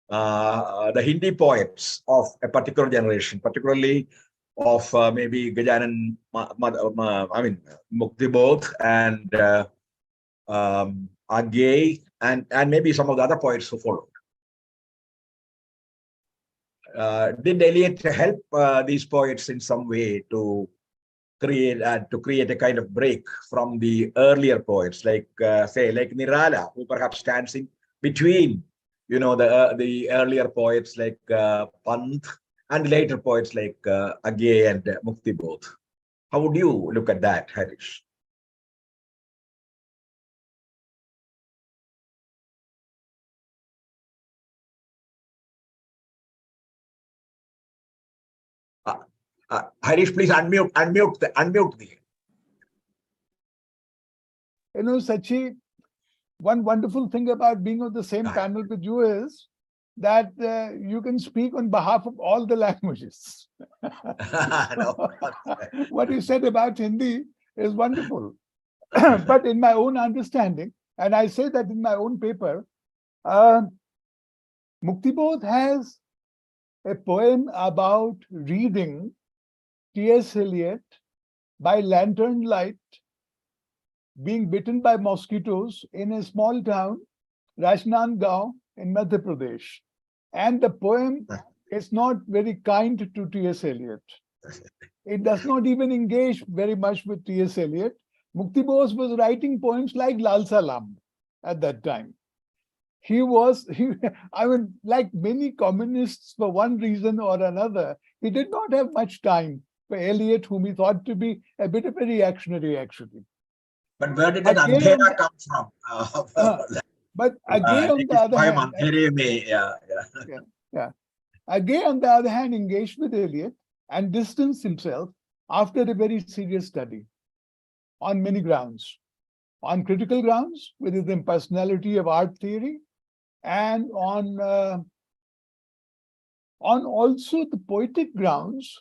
the Hindi poets of a particular generation, particularly of maybe Gajanan, Mukti Bodh and Agay, and maybe some of the other poets who followed. Did Eliot help these poets in some way to create a kind of break from the earlier poets, like like Nirala, who perhaps stands in between, the earlier poets like Pant and later poets like Agay and Mukti Bodh? How would you look at that, Harish? Harish, please unmute the. Sachi, one wonderful thing about being on the same panel with you is that you can speak on behalf of all the languages. What you said about Hindi is wonderful. But in my own understanding, and I say that in my own paper, Mukti Bodh has a poem about reading T.S. Eliot by lantern light, being bitten by mosquitoes in a small town, Rajnandgaon in Madhya Pradesh. And the poem is not very kind to T.S. Eliot. It does not even engage very much with T.S. Eliot. Mukti Bodh was writing poems like Lal Salam at that time. Like many communists, for one reason or another, he did not have much time for Eliot, whom he thought to be a bit of a reactionary, actually. But where did that Andhera come from? But Agay, on the other hand, Agay, on the other hand, engaged with Eliot and distanced himself after a very serious study on many grounds. On critical grounds, with his impersonality of art theory, and on also the poetic grounds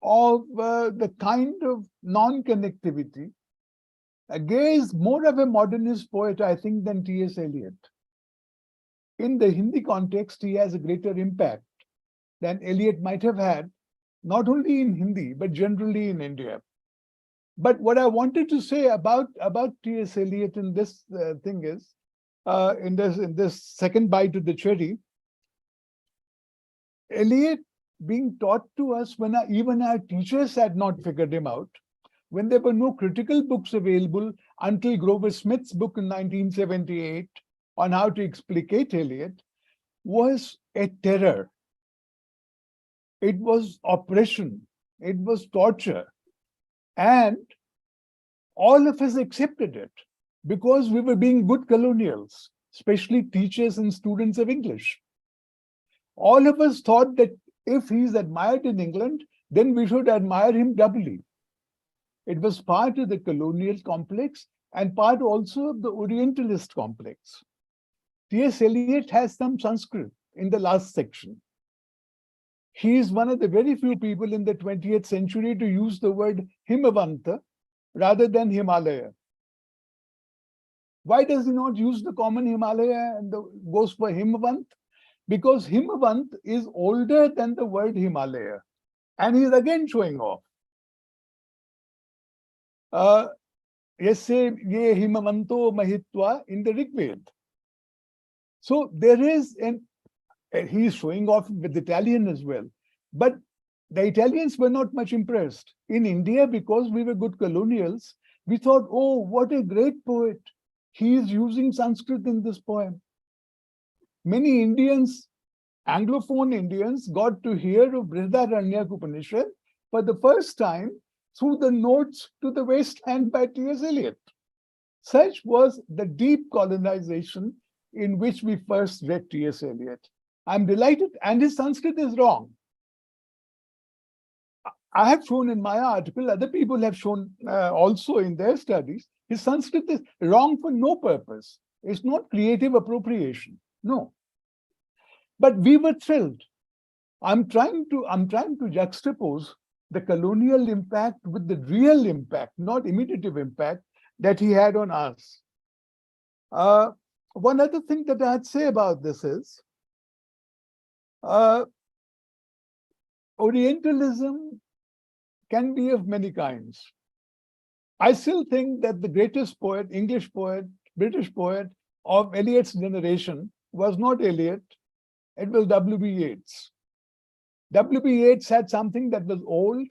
of the kind of non-connectivity. Agay is more of a modernist poet, I think, than T.S. Eliot. In the Hindi context, he has a greater impact than Eliot might have had, not only in Hindi, but generally in India. But what I wanted to say about T.S. Eliot in this thing is, in this second bite of the cherry, Eliot being taught to us when even our teachers had not figured him out, when there were no critical books available until Grover Smith's book in 1978 on how to explicate Eliot, was a terror. It was oppression. It was torture. And all of us accepted it because we were being good colonials, especially teachers and students of English. All of us thought that if he's admired in England, then we should admire him doubly. It was part of the colonial complex and part also of the Orientalist complex. T.S. Eliot has some Sanskrit in the last section. He is one of the very few people in the 20th century to use the word Himavanta rather than Himalaya. Why does he not use the common Himalaya and goes for Himavant? Because Himavant is older than the word Himalaya. And he's again showing off. Yase ye Himavanto Mahitva in the Rig Veda. So there is he's showing off with Italian as well. But the Italians were not much impressed. In India, because we were good colonials, we thought, oh, what a great poet. He is using Sanskrit in this poem. Many Indians, Anglophone Indians, got to hear of Brihadaranyaka Upanishad for the first time through the notes to the Wasteland by T.S. Eliot. Such was the deep colonization in which we first read T.S. Eliot. I'm delighted, and his Sanskrit is wrong. I have shown in my article, other people have shown also in their studies, his Sanskrit is wrong for no purpose. It's not creative appropriation, no. But we were thrilled. I'm trying to juxtapose the colonial impact with the real impact, not imitative impact, that he had on us. One other thing that I'd say about this is, Orientalism can be of many kinds. I still think that the greatest poet, English poet, British poet of Eliot's generation was not Eliot, it was W.B. Yeats. W.B. Yeats had something that was old,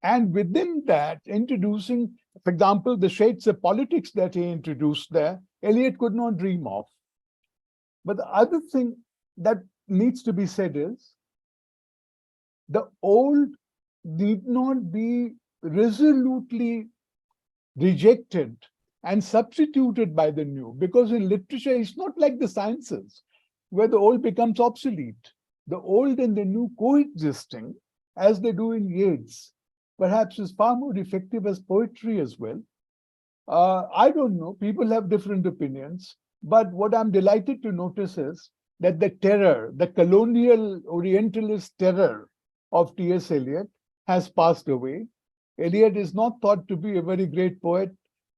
and within that, introducing, for example, the shades of politics that he introduced there, Eliot could not dream of. But the other thing that needs to be said is, the old need not be resolutely rejected and substituted by the new, because in literature, it's not like the sciences, where the old becomes obsolete. The old and the new coexisting, as they do in Yeats, perhaps is far more effective as poetry as well. I don't know, people have different opinions, but what I'm delighted to notice is that the terror, the colonial Orientalist terror of T.S. Eliot has passed away. Eliot is not thought to be a very great poet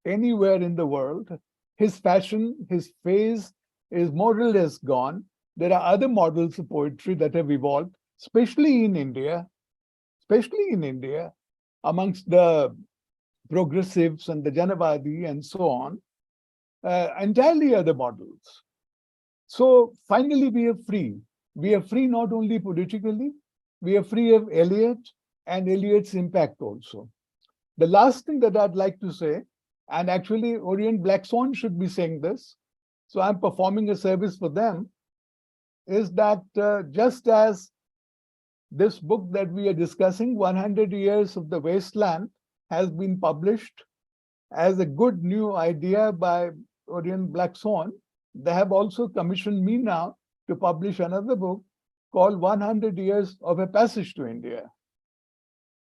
anywhere in the world. His fashion, his phase, his model is gone. There are other models of poetry that have evolved, especially in India, amongst the progressives and the Janavadi and so on, entirely other models. So finally, we are free. We are free not only politically, we are free of Eliot and Eliot's impact also. The last thing that I'd like to say, and actually Orient Black Swan should be saying this, so I'm performing a service for them, is that just as this book that we are discussing, 100 Years of the Wasteland, has been published as a good new idea by Orient Black Swan, they have also commissioned me now to publish another book called 100 Years of a Passage to India.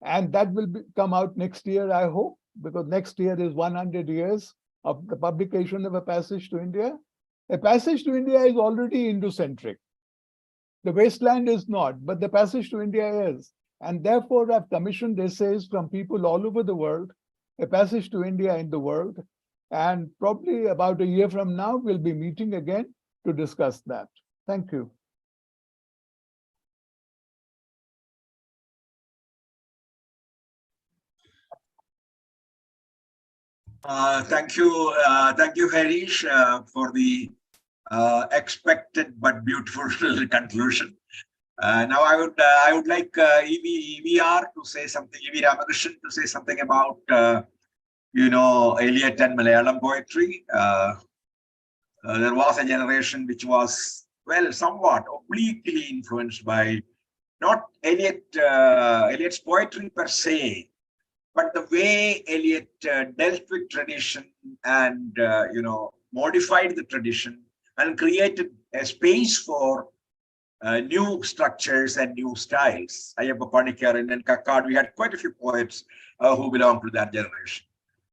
And that will come out next year, I hope, because next year is 100 years of the publication of A Passage to India. A Passage to India is already Indo-centric. The Wasteland is not, but The Passage to India is. And therefore, I've commissioned essays from people all over the world, A Passage to India in the World. And probably about a year from now, we'll be meeting again to discuss that. Thank you. Thank you, Harish, for the expected but beautiful conclusion. Now I would like EVR to say something, EV Ramakrishnan to say something about Eliot and Malayalam poetry. There was a generation which was, well, somewhat obliquely influenced by not Eliot's poetry per se, but the way Eliot dealt with tradition and modified the tradition and created a space for new structures and new styles. Ayyappa Panikkar and Kakkad, we had quite a few poets who belong to that generation.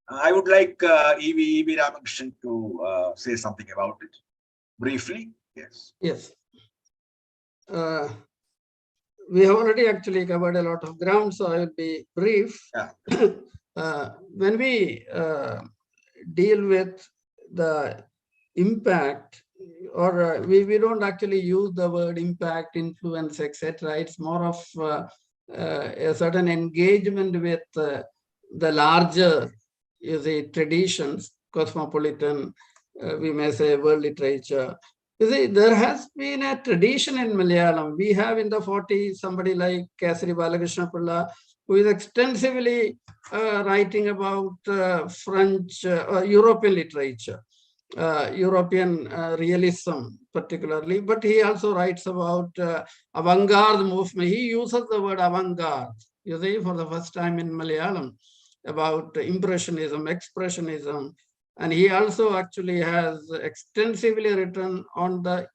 I would like EV Ramakrishnan to say something about it briefly. Yes. Yes. We have already actually covered a lot of ground, so I will be brief. Yeah. When we deal with the impact, or we don't actually use the word impact, influence, etc. It's more of a certain engagement with the larger traditions, cosmopolitan, we may say world literature. You see, there has been a tradition in Malayalam. We have in the 40s somebody like Kesari Balakrishna Pilla, who is extensively writing about French or European literature, European realism particularly, but he also writes about avant-garde movement. He uses the word avant-garde, you see, for the first time in Malayalam, about impressionism, expressionism. And he also actually has extensively written on the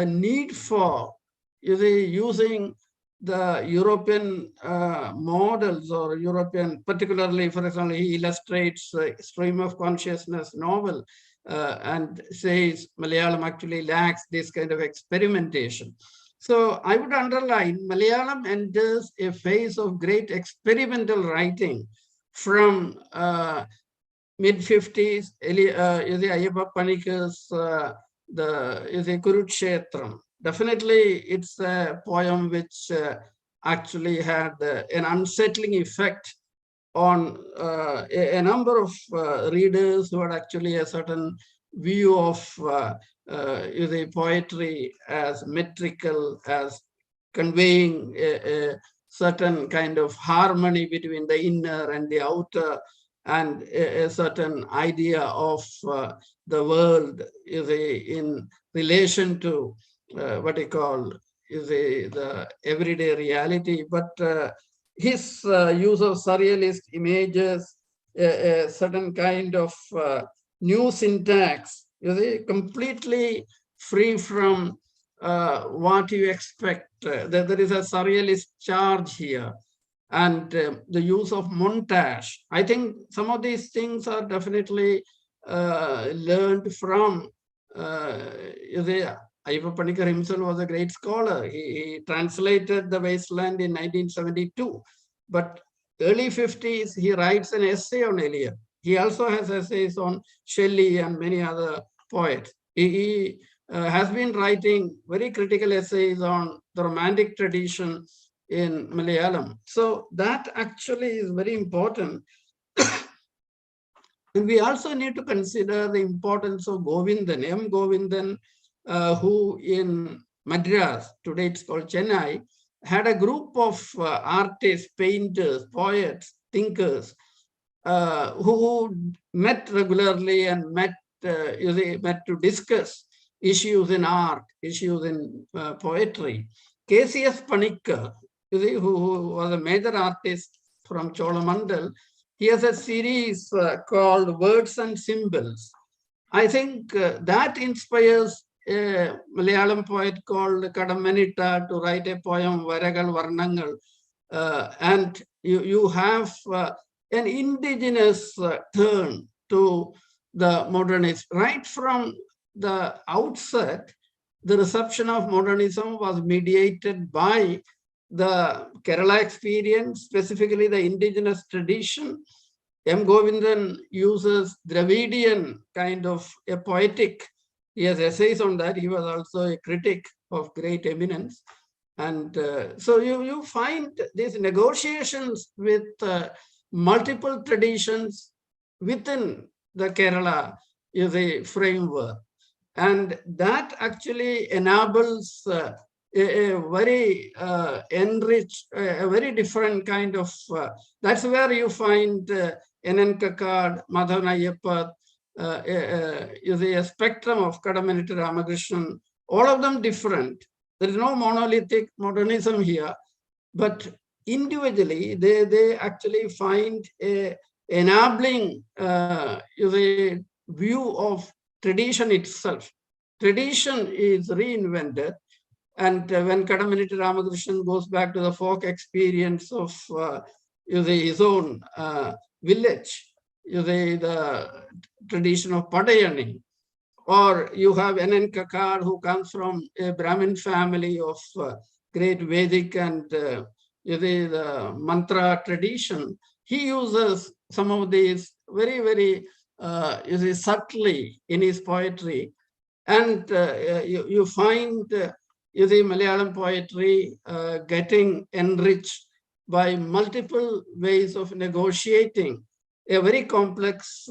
need for using the European models or European, particularly, for example, he illustrates Stream of Consciousness novel and says Malayalam actually lacks this kind of experimentation. So I would underline Malayalam enters a phase of great experimental writing from mid-50s, Ayyappa Panikkar's the Kurukshetram. Definitely, it's a poem which actually had an unsettling effect on a number of readers who had actually a certain view of the poetry as metrical, as conveying a certain kind of harmony between the inner and the outer, and a certain idea of the world in relation to what you call the everyday reality. But his use of surrealist images, a certain kind of new syntax, completely free from what you expect. There is a surrealist charge here. And the use of montage. I think some of these things are definitely learned from Ayyappa Panikkar himself was a great scholar. He translated The Wasteland in 1972. But early 50s, he writes an essay on Eliot. He also has essays on Shelley and many other poets. He has been writing very critical essays on the Romantic tradition in Malayalam. So that actually is very important. And we also need to consider the importance of Govindan, M. Govindan, who in Madras, today it's called Chennai, had a group of artists, painters, poets, thinkers, who met regularly and met to discuss issues in art, issues in poetry. K.C.S. Panikkar, who was a major artist from Cholamandal, he has a series called Words and Symbols. I think that inspires a Malayalam poet called Kadamanitta to write a poem, Varagal Varnangal. And you have an indigenous turn to the modernist. Right from the outset, the reception of modernism was mediated by the Kerala experience, specifically the indigenous tradition. M. Govindan uses Dravidian kind of a poetic, he has essays on that. He was also a critic of great eminence. And so you find these negotiations with multiple traditions within the Kerala is a framework. And that actually enables a very enriched, a very different kind of, that's where you find N.N. Kakkad, Madhavan Ayyappa, a spectrum of Kadamanitti Ramakrishnan, all of them different. There is no monolithic modernism here, but individually they actually find a enabling view of tradition itself. Tradition is reinvented, and when Kadamanitti Ramakrishnan goes back to the folk experience of his own village, the tradition of Padayani, or you have N.N. Kakkad, who comes from a Brahmin family of great Vedic and the mantra tradition. He uses some of these very, very subtly in his poetry. And you find Malayalam poetry getting enriched by multiple ways of negotiating a very complex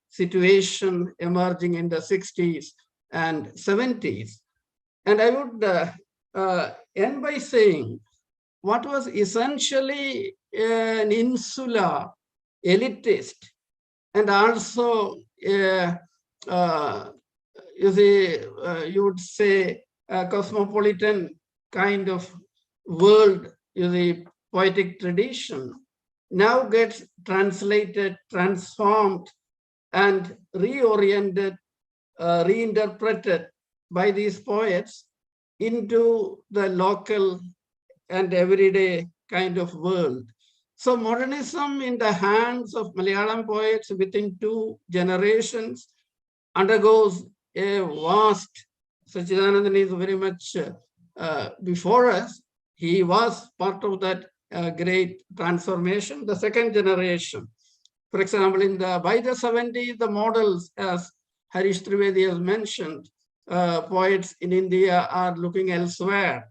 situation emerging in the 60s and 70s. And I would end by saying what was essentially an insular, elitist, and also you would say a cosmopolitan kind of world, the poetic tradition, now gets translated, transformed, and reoriented, reinterpreted by these poets into the local and everyday kind of world. So modernism in the hands of Malayalam poets within 2 generations undergoes a vast, Sachidanandan is very much before us. He was part of that great transformation, the 2nd generation. For example, by the 70s, the models, as Harish Trivedi has mentioned, poets in India are looking elsewhere.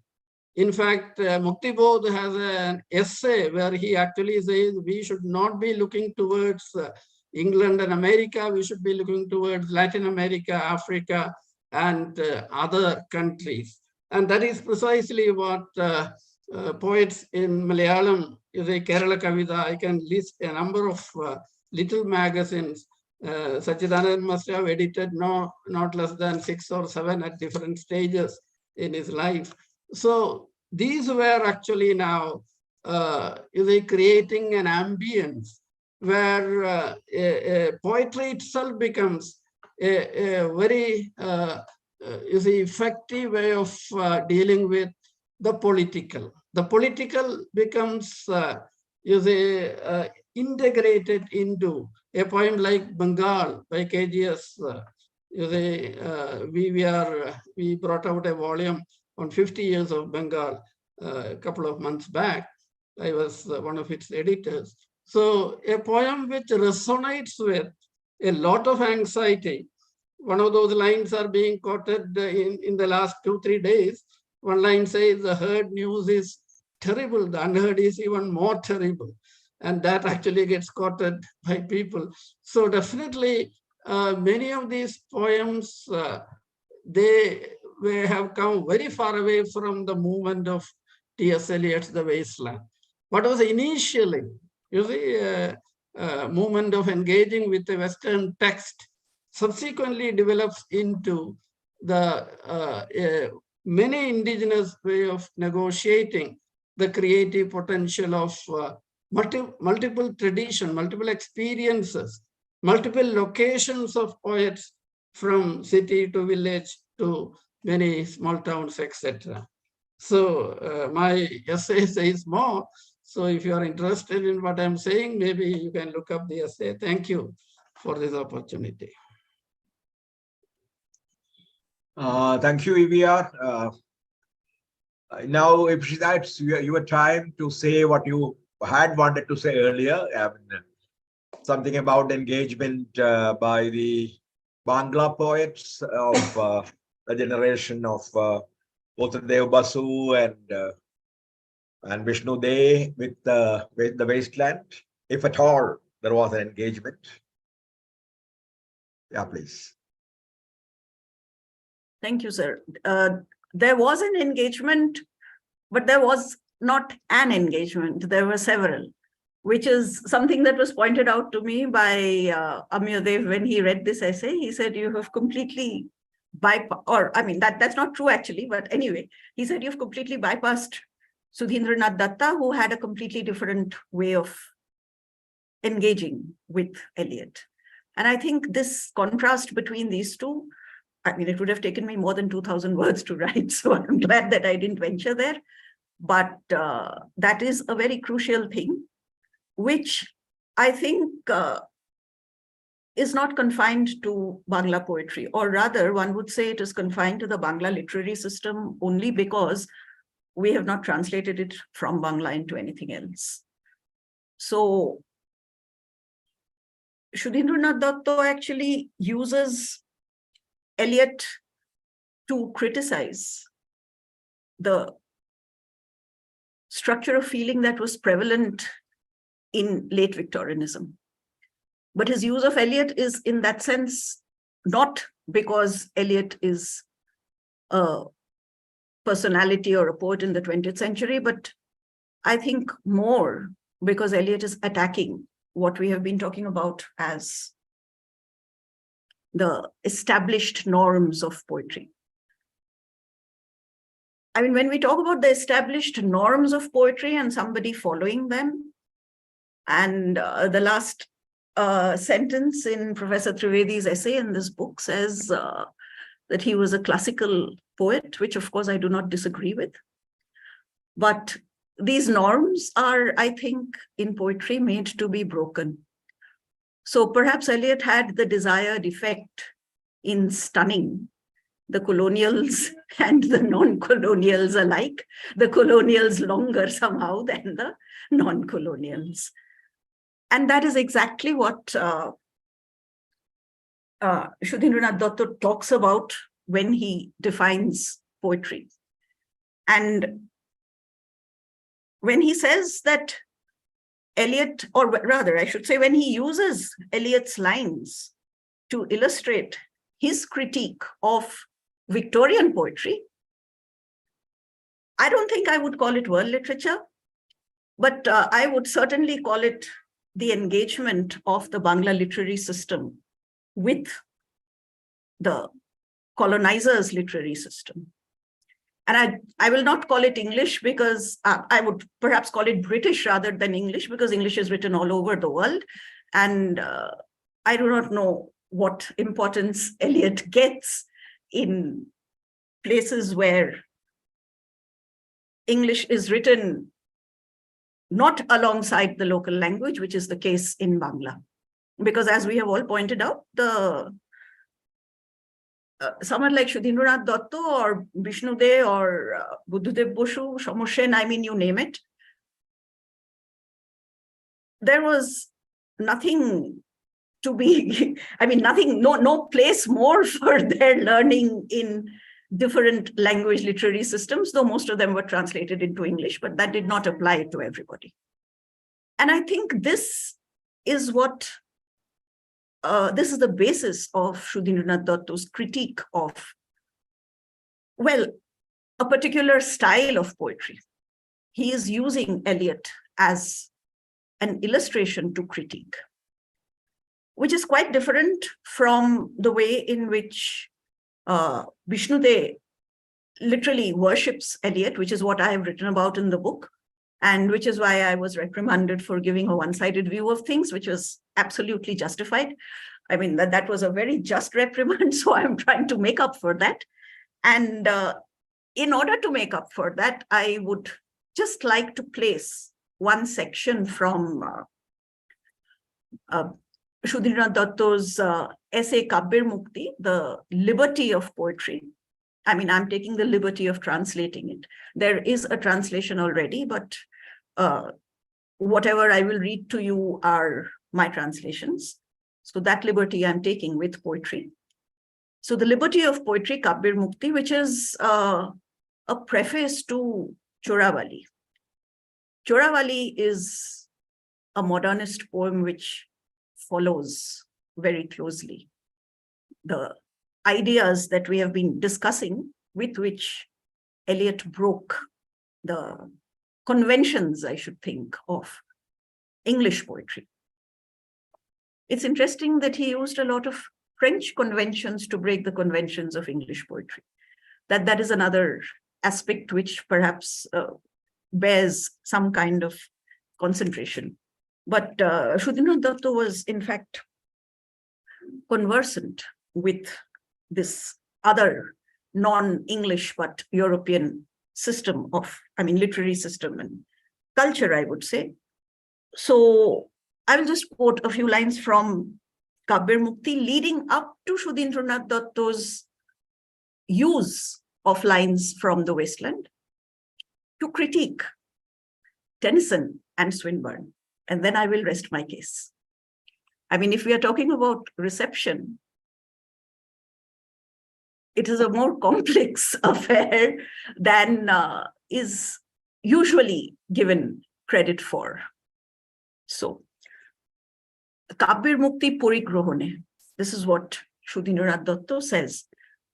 In fact, Mukti Bodh has an essay where he actually says we should not be looking towards England and America, we should be looking towards Latin America, Africa, and other countries. And that is precisely what poets in Malayalam, Kerala Kavita, I can list a number of little magazines. Sachidanand must have edited not less than 6 or 7 at different stages in his life. So these were actually now creating an ambience where poetry itself becomes a very effective way of dealing with the political. The political becomes integrated into a poem like Bengal by KGS. We brought out a volume on 50 years of Bengal a couple of months back. I was one of its editors. So a poem which resonates with a lot of anxiety. One of those lines are being quoted in the last 2-3 days. One line says, the heard news is terrible, the unheard is even more terrible. And that actually gets quoted by people. So definitely many of these poems, they have come very far away from the movement of T.S. Eliot's The Wasteland. What was initially, movement of engaging with the Western text subsequently develops into the many indigenous way of negotiating the creative potential of multiple tradition, multiple experiences, multiple locations of poets from city to village to many small towns, etc. So my essay says more. So if you are interested in what I'm saying, maybe you can look up the essay. Thank you for this opportunity. Thank you, EVR. Now, if that's your time to say what you had wanted to say earlier, something about engagement by the Bangla poets of the generation of Potradev Basu and Vishnu Dey with the Wasteland, if at all there was an engagement. Yeah, please. Thank you, sir. There was an engagement, but there was not an engagement. There were several, which is something that was pointed out to me by Amyadev when he read this essay. He said, you have completely bypassed, or I mean, that's not true actually, but anyway, he said, you've completely bypassed Sudhindranath Datta, who had a completely different way of engaging with Eliot. And I think this contrast between these two, I mean, it would have taken me more than 2,000 words to write, so I'm glad that I didn't venture there. But that is a very crucial thing, which I think is not confined to Bangla poetry, or rather one would say it is confined to the Bangla literary system only because we have not translated it from Bangla into anything else. So Sudhindranath Datta actually uses Eliot to criticize the structure of feeling that was prevalent in late Victorianism. But his use of Eliot is in that sense, not because Eliot is a personality or a poet in the 20th century, but I think more because Eliot is attacking what we have been talking about as the established norms of poetry. I mean, when we talk about the established norms of poetry and somebody following them, and the last sentence in Professor Trivedi's essay in this book says that he was a classical poet, which of course I do not disagree with. But these norms are, I think, in poetry made to be broken. So perhaps Eliot had the desired effect in stunning the colonials and the non-colonials alike, the colonials longer somehow than the non-colonials. And that is exactly what Sudhindranath Datta talks about when he defines poetry. And when he says that Eliot, or rather, I should say, when he uses Eliot's lines to illustrate his critique of Victorian poetry, I don't think I would call it world literature, but I would certainly call it the engagement of the Bangla literary system with the colonizers' literary system. And I will not call it English because I would perhaps call it British rather than English, because English is written all over the world. And I do not know what importance Eliot gets in places where English is written not alongside the local language, which is the case in Bangla. Because as we have all pointed out, someone like Sudhindranath Datta or Vishnu De or Buddhadev Boshu, Shamar Sen, I mean, you name it, there was nothing to be, I mean, nothing, no place more for their learning in different language literary systems, though most of them were translated into English, but that did not apply to everybody. And I think this is what, this is the basis of Sudhindranath Datta's critique of, well, a particular style of poetry. He is using Eliot as an illustration to critique, which is quite different from the way in which Vishnu De literally worships Eliot, which is what I have written about in the book, and which is why I was reprimanded for giving a one-sided view of things, which was absolutely justified. I mean, that was a very just reprimand, so I'm trying to make up for that. And in order to make up for that, I would just like to place one section from Sudhindranath Datta's essay Kabbir Mukti, the liberty of poetry. I mean, I'm taking the liberty of translating it. There is a translation already, but whatever I will read to you are my translations. So that liberty I'm taking with poetry. So the liberty of poetry, Kabbir Mukti, which is a preface to Chorawali. Chorawali is a modernist poem which follows very closely the ideas that we have been discussing, with which Eliot broke the conventions, I should think, of English poetry. It's interesting that he used a lot of French conventions to break the conventions of English poetry. That is another aspect which perhaps bears some kind of concentration. But Sudhindranath Datta was, in fact, conversant with this other non-English but European system of, literary system and culture, I would say. So I will just quote a few lines from Kabbir Mukti leading up to Sudhindranath Datta's use of lines from the wasteland to critique Tennyson and Swinburne. And then I will rest my case. If we are talking about reception, it is a more complex affair than is usually given credit for. So, Kabbir Mukti Porigrohone, this is what Sudhindranath Datta says,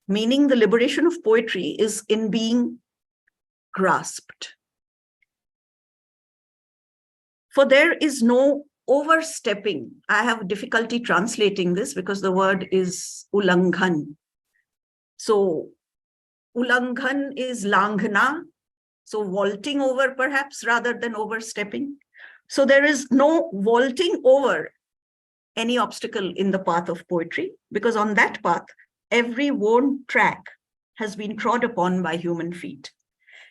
meaning the liberation of poetry is in being grasped. For there is no overstepping. I have difficulty translating this because the word is ulanghan. So ulanghan is langhna, so vaulting over perhaps rather than overstepping. So there is no vaulting over any obstacle in the path of poetry, because on that path, every worn track has been trod upon by human feet.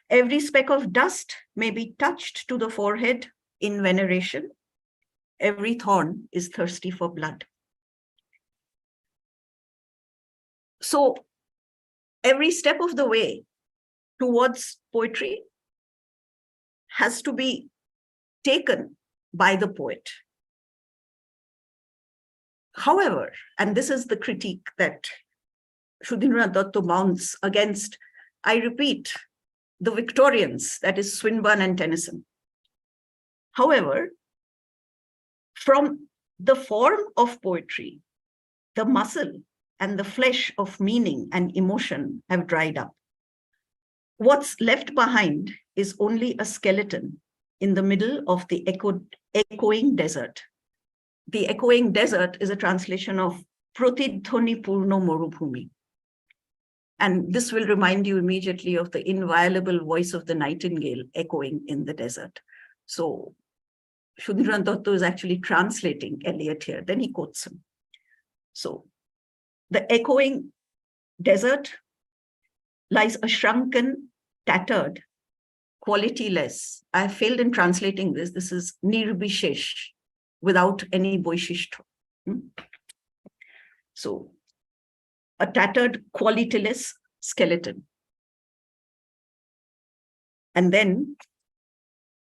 Every speck of dust may be touched to the forehead in veneration. Every thorn is thirsty for blood. So every step of the way towards poetry has to be taken by the poet. However, and this is the critique that Sudhindranath Datta mounts against, I repeat, the Victorians, that is Swinburne and Tennyson. However, from the form of poetry, the muscle and the flesh of meaning and emotion have dried up. What's left behind is only a skeleton in the middle of the echoing desert. The echoing desert is a translation of Pratidhwani Purno Morubhumi. And this will remind you immediately of the inviolable voice of the nightingale echoing in the desert. So Sudhindranath Datta is actually translating Eliot here, then he quotes him. So the echoing desert lies a shrunken, tattered, qualityless. I failed in translating this. This is nirbishesh, without any boishishto. So a tattered, qualityless skeleton. And then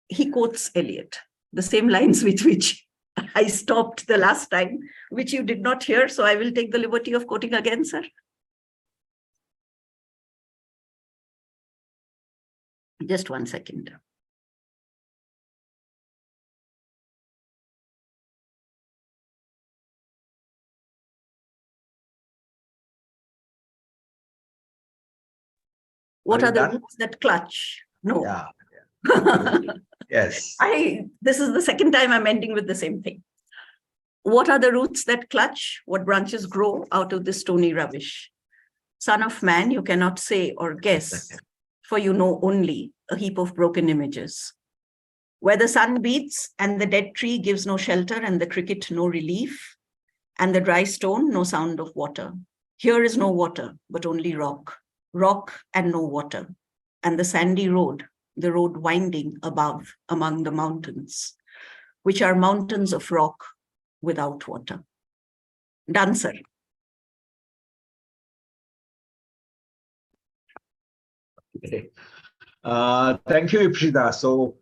he quotes Eliot, the same lines with which I stopped the last time, which you did not hear. So I will take the liberty of quoting again, sir. Just 1 second. What are the roots that clutch? No. Yeah. Yes. This is the second time I'm ending with the same thing. What are the roots that clutch? What branches grow out of the stony rubbish? Son of man, you cannot say or guess, for you know only a heap of broken images. Where the sun beats and the dead tree gives no shelter and the cricket no relief, and the dry stone no sound of water. Here is no water, but only rock. Rock and no water, and the sandy road, the road winding above among the mountains, which are mountains of rock without water. Done, sir. Okay. Thank you, Ipshita. So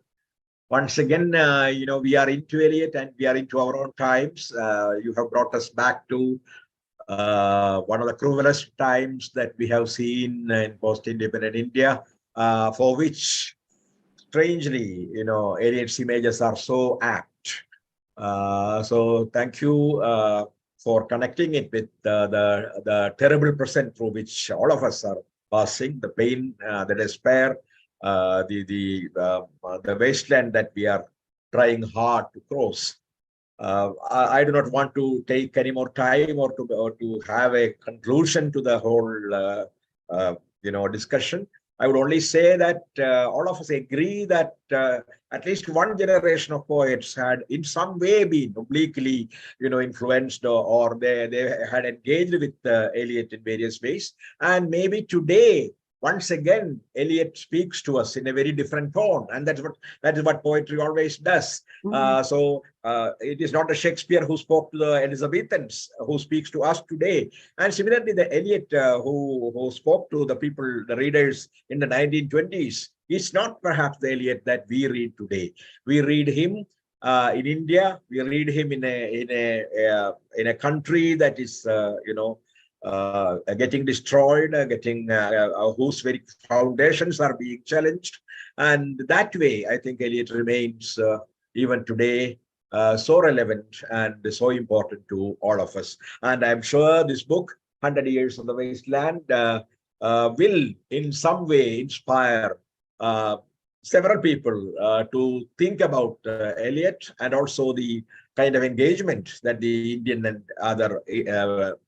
once again, we are into Eliot and we are into our own times. You have brought us back to one of the cruelest times that we have seen in post-independent India, for which, strangely, Eliot's images are so apt. So thank you for connecting it with the terrible present through which all of us are passing, the pain, the despair, the wasteland that we are trying hard to cross. I do not want to take any more time or to have a conclusion to the whole discussion. I would only say that all of us agree that at least one generation of poets had in some way been obliquely influenced, or they had engaged with Eliot in various ways. And maybe today, once again, Eliot speaks to us in a very different tone, and that is what poetry always does. So it is not a Shakespeare who spoke to the Elizabethans who speaks to us today, and similarly, the Eliot who spoke to the people, the readers in the 1920s, is not perhaps the Eliot that we read today. We read him in India. We read him in a country that is getting destroyed, whose very foundations are being challenged. And that way, I think Eliot remains even today so relevant and so important to all of us. And I'm sure this book, 100 Years of the Wasteland, will in some way inspire several people to think about Eliot, and also the kind of engagement that the Indian and other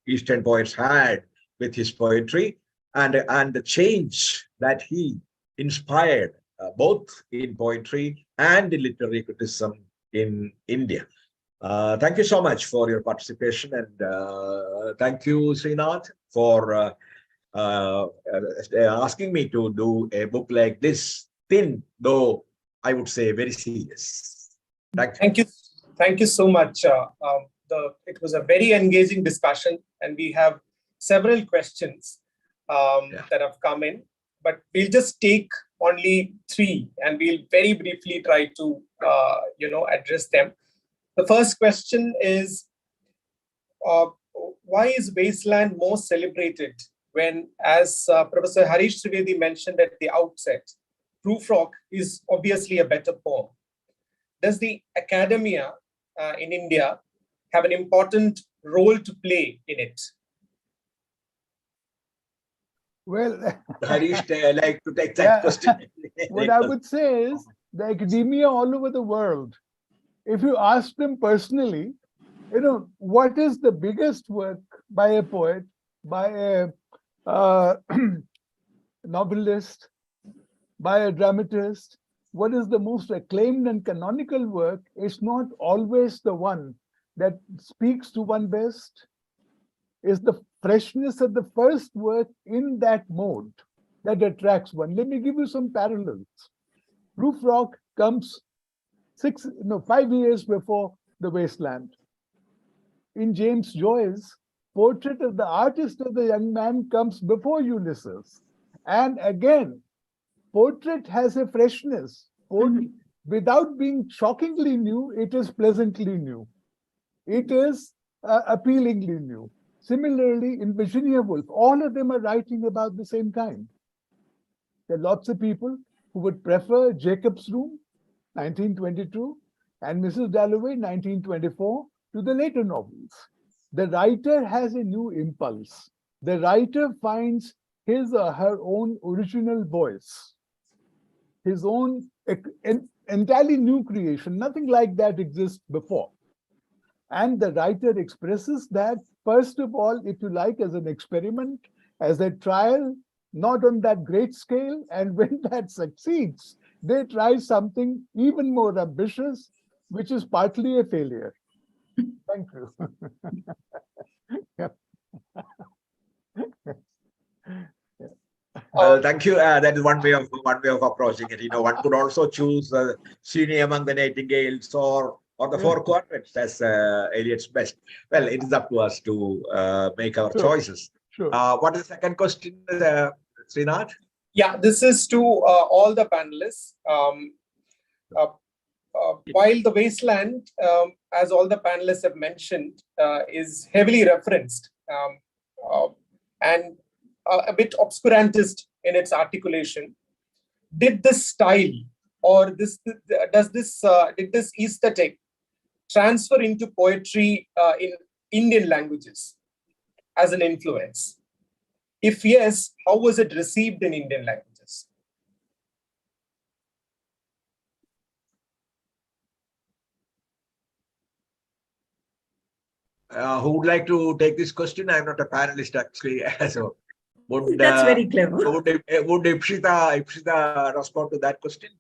Eastern poets had with his poetry, and the change that he inspired both in poetry and in literary criticism in India. Thank you so much for your participation, and thank you, Srinath, for asking me to do a book like this, thin, though I would say very serious. Thank you. Thank you so much. It was a very engaging discussion, and we have several questions that have come in, but we'll just take only 3, and we'll very briefly try to address them. The first question is, why is Wasteland more celebrated when, as Professor Harish Trivedi mentioned at the outset, Prufrock is obviously a better poem? Does the academia in India have an important role to play in it? Well, Harish, I like to take that question. What I would say is the academia all over the world, if you ask them personally, what is the biggest work by a poet, by a novelist, by a dramatist, what is the most acclaimed and canonical work, is not always the one that speaks to one best. Is the freshness of the first work in that mode that attracts one. Let me give you some parallels. Prufrock comes 5 years before The Wasteland. In James Joyce's Portrait of the Artist of the Young Man comes before Ulysses. And again, Portrait has a freshness. Without being shockingly new, it is pleasantly new. It is appealingly new. Similarly, in Virginia Woolf, all of them are writing about the same kind. There are lots of people who would prefer Jacob's Room, 1922, and Mrs. Dalloway, 1924, to the later novels. The writer has a new impulse. The writer finds his or her own original voice, his own entirely new creation. Nothing like that exists before. And the writer expresses that, first of all, if you like, as an experiment, as a trial, not on that great scale. And when that succeeds, they try something even more ambitious, which is partly a failure. Thank you. Well, thank you. That is one way of approaching it. One could also choose Singing Among the Nightingales or the Four Quatrains as Eliot's best. Well, it is up to us to make our choices. Sure. What is the second question, Srinath? Yeah, this is to all the panelists. While The Wasteland, as all the panelists have mentioned, is heavily referenced and a bit obscurantist in its articulation, did this style or did this aesthetic transfer into poetry in Indian languages as an influence? If yes, how was it received in Indian languages? Who would like to take this question? I'm not a panelist actually. So would That's very clever. would Ipshita respond to that question?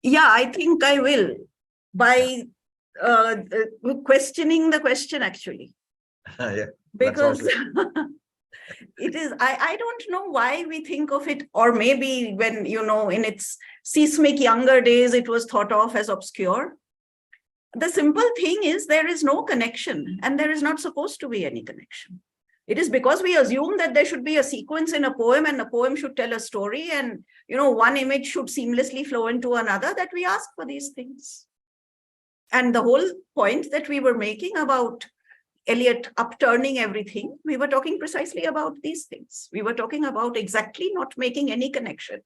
Yeah, I think I will by questioning the question actually. Yeah. Because it is, I don't know why we think of it, or maybe when, in its seismic younger days, it was thought of as obscure. The simple thing is there is no connection, and there is not supposed to be any connection. It is because we assume that there should be a sequence in a poem, and a poem should tell a story, and one image should seamlessly flow into another, that we ask for these things. And the whole point that we were making about Eliot upturning everything, we were talking precisely about these things. We were talking about exactly not making any connection.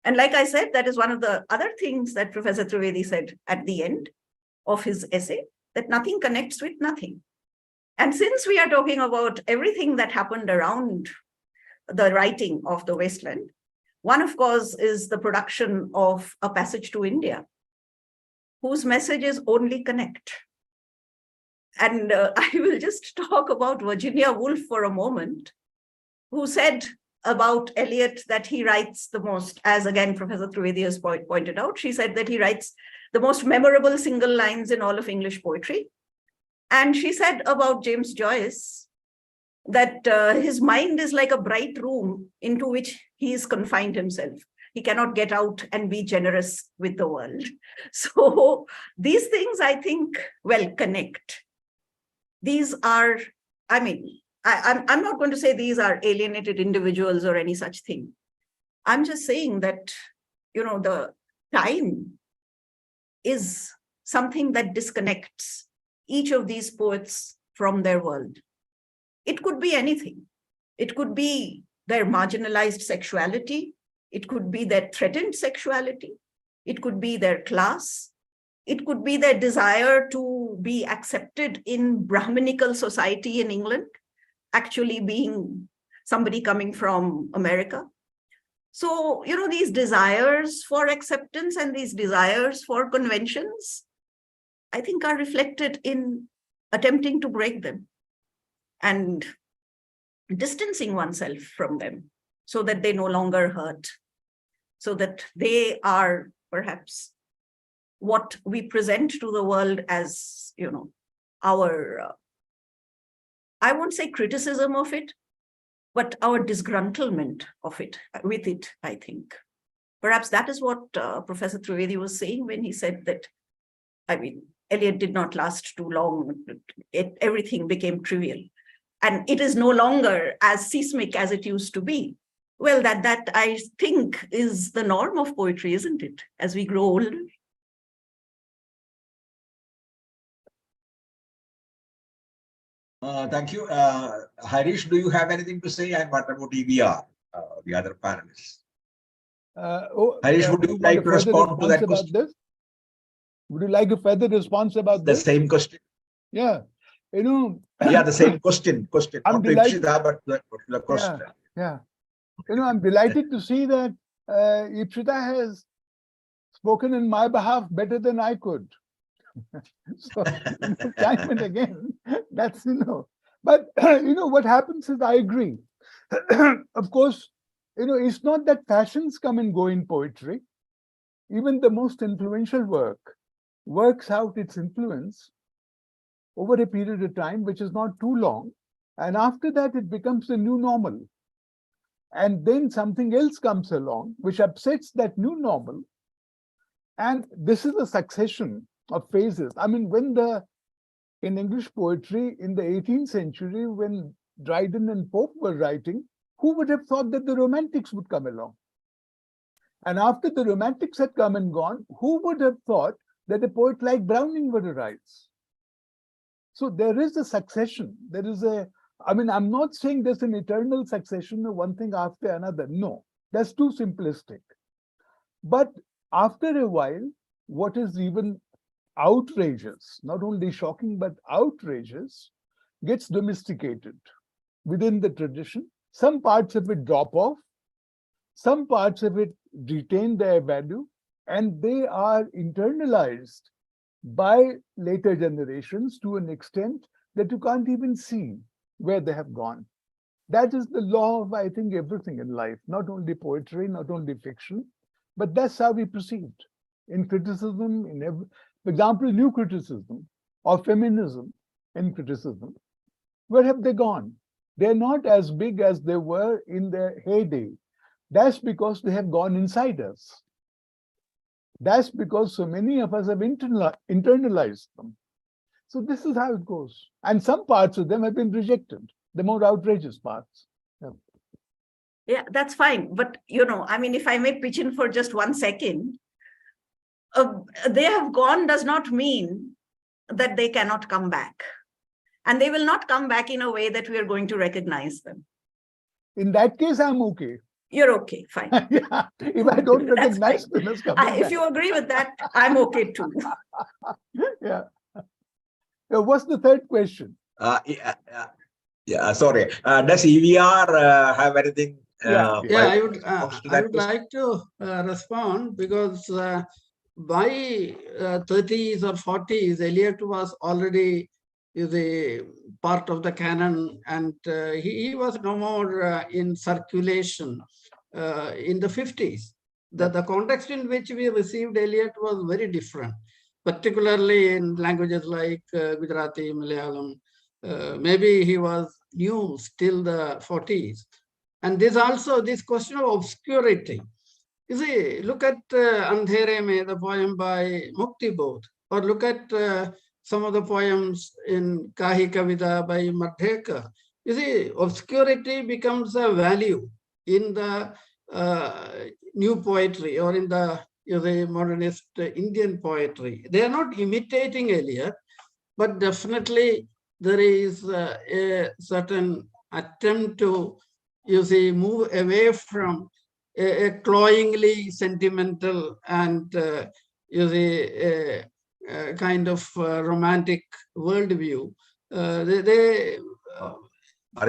And like I said, that is one of the other things that Professor Trivedi said at the end of his essay, that nothing connects with nothing. And since we are talking about everything that happened around the writing of The Wasteland, one, of course, is the production of A Passage to India, whose message is only connect. And I will just talk about Virginia Woolf for a moment, who said about Eliot that he writes the most, as again Professor Trivedi has pointed out, she said that he writes the most memorable single lines in all of English poetry. And she said about James Joyce that his mind is like a bright room into which he is confined himself. He cannot get out and be generous with the world. So these things, I think, well, connect. These are, I'm not going to say these are alienated individuals or any such thing. I'm just saying that, the time is something that disconnects each of these poets from their world. It could be anything. It could be their marginalized sexuality. It could be their threatened sexuality. It could be their class. It could be their desire to be accepted in Brahminical society in England, actually being somebody coming from America. So, these desires for acceptance and these desires for conventions, I think, are reflected in attempting to break them and distancing oneself from them so that they no longer hurt, so that they are perhaps what we present to the world as, our, I won't say criticism of it, but our disgruntlement of it, with it, I think. Perhaps that is what Professor Trivedi was saying when he said that, Eliot did not last too long. Everything became trivial. And it is no longer as seismic as it used to be. Well, that I think is the norm of poetry, isn't it? As we grow older. Thank you. Harish, do you have anything to say? And what about EVR, the other panelists? Harish, would you like to respond to that question? This? Would you like a further response about the this? Same question. Yeah. Yeah, the same question. I'm not to Ipshita, but the question. Yeah. I'm delighted to see that Ipshita has spoken in my behalf better than I could. So, time and again, that's, but, what happens is I agree. Of course, it's not that fashions come and go in poetry. Even the most influential work works out its influence over a period of time, which is not too long. And after that, it becomes the new normal. And then something else comes along, which upsets that new normal. And this is a succession of phases. In English poetry in the 18th century, when Dryden and Pope were writing, who would have thought that the Romantics would come along? And after the Romantics had come and gone, who would have thought that a poet like Browning would arise? So there is a succession. There is I'm not saying there's an eternal succession of one thing after another. No, that's too simplistic. But after a while, what is even outrageous, not only shocking, but outrageous, gets domesticated within the tradition. Some parts of it drop off, some parts of it retain their value, and they are internalized by later generations to an extent that you can't even see where they have gone. That is the law of, I think, everything in life, not only poetry, not only fiction, but that's how we proceed. In criticism, for example, new criticism or feminism in criticism, where have they gone? They're not as big as they were in their heyday. That's because they have gone inside us. That's because so many of us have internalized them. So this is how it goes. And some parts of them have been rejected, the more outrageous parts. Yeah, that's fine. But, I mean, if I may pitch in for just 1 second, they have gone does not mean that they cannot come back. And they will not come back in a way that we are going to recognize them. In that case, I'm okay. You're okay, fine. Yeah, if I don't That's recognize fine. them as coming If back. you agree with that, I'm okay too. Yeah. What's the third question? Sorry. Does EVR have anything? Yeah, I would response to that question? like to respond, because by 30s or 40s, Eliot was already the part of the canon, and he was no more in circulation in the 50s. The context in which we received Eliot was very different, particularly in languages like Gujarati, Malayalam. Maybe he was new till the 40s. And this question of obscurity. You see, look at Andhere Mein, the poem by Mukti Bodh, or look at some of the poems in Kahi Kavita by Madhekar. You see, obscurity becomes a value in the new poetry or in the modernist Indian poetry. They are not imitating Eliot, but definitely there is a certain attempt to, move away from a cloyingly sentimental and, a kind of romantic worldview. For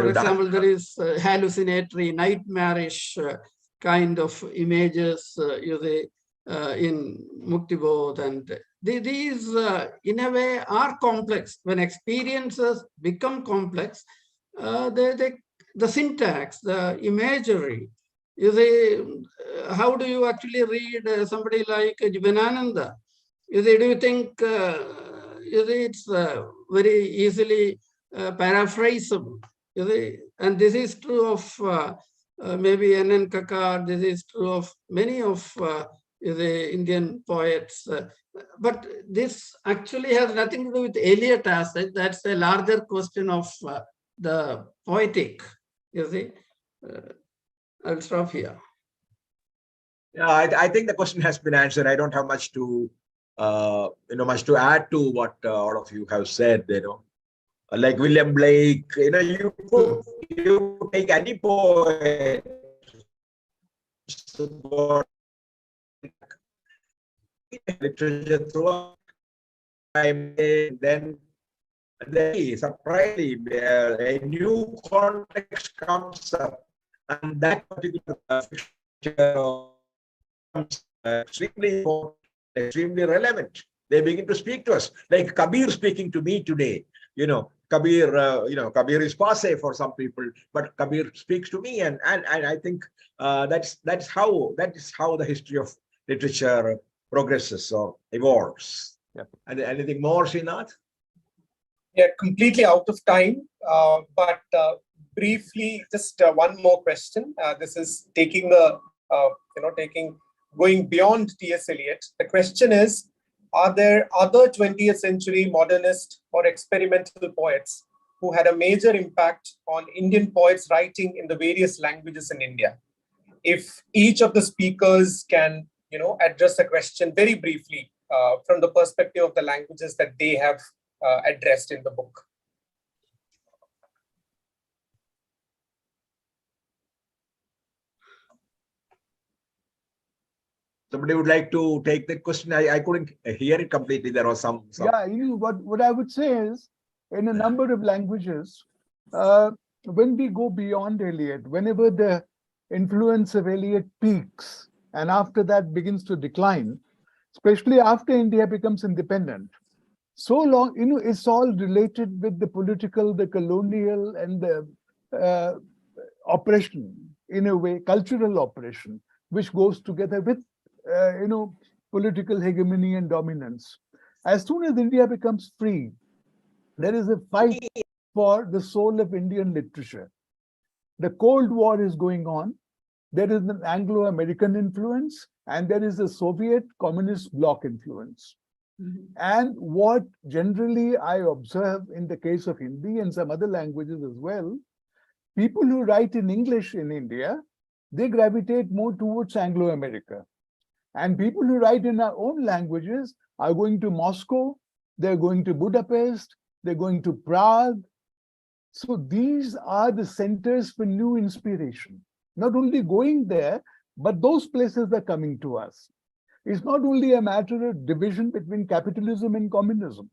example, there is hallucinatory, nightmarish kind of images, in Mukti Bodh, and these, in a way, are complex. When experiences become complex, the syntax, the imagery, how do you actually read somebody like Jivanananda? Do you think it's very easily paraphrasable? And this is true of maybe N.N. Kakar. This is true of many of the Indian poets. But this actually has nothing to do with Eliot as such. That's a larger question of the poetic. I'll stop here. Yeah, I think the question has been answered. I don't have much to, much to add to what all of you have said. Like William Blake. You take any poet, literature throughout time, then surprisingly a new context comes up, and that particular fiction becomes extremely important, extremely relevant. They begin to speak to us, like Kabir speaking to me today. Kabir, Kabir is passe for some people, but Kabir speaks to me, and I think that is how the history of literature progresses or evolves. Yeah. And anything more, Srinath? Yeah, completely out of time, but briefly, just one more question. This is going beyond T.S. Eliot. The question is, are there other 20th century modernist or experimental poets who had a major impact on Indian poets writing in the various languages in India? If each of the speakers can, address the question very briefly from the perspective of the languages that they have addressed in the book. Somebody would like to take that question. I couldn't hear it completely. There was some. Yeah, what I would say is, in a number of languages, when we go beyond Eliot, whenever the influence of Eliot peaks and after that begins to decline, especially after India becomes independent, so long, it's all related with the political, the colonial, and the oppression, in a way, cultural oppression, which goes together with, political hegemony and dominance. As soon as India becomes free, there is a fight for the soul of Indian literature. The Cold War is going on. There is an Anglo-American influence, and there is a Soviet communist bloc influence. And what generally I observe in the case of Hindi and some other languages as well, people who write in English in India, they gravitate more towards Anglo-America. And people who write in our own languages are going to Moscow, they're going to Budapest, they're going to Prague. So these are the centers for new inspiration. Not only going there, but those places are coming to us. It's not only a matter of division between capitalism and communism.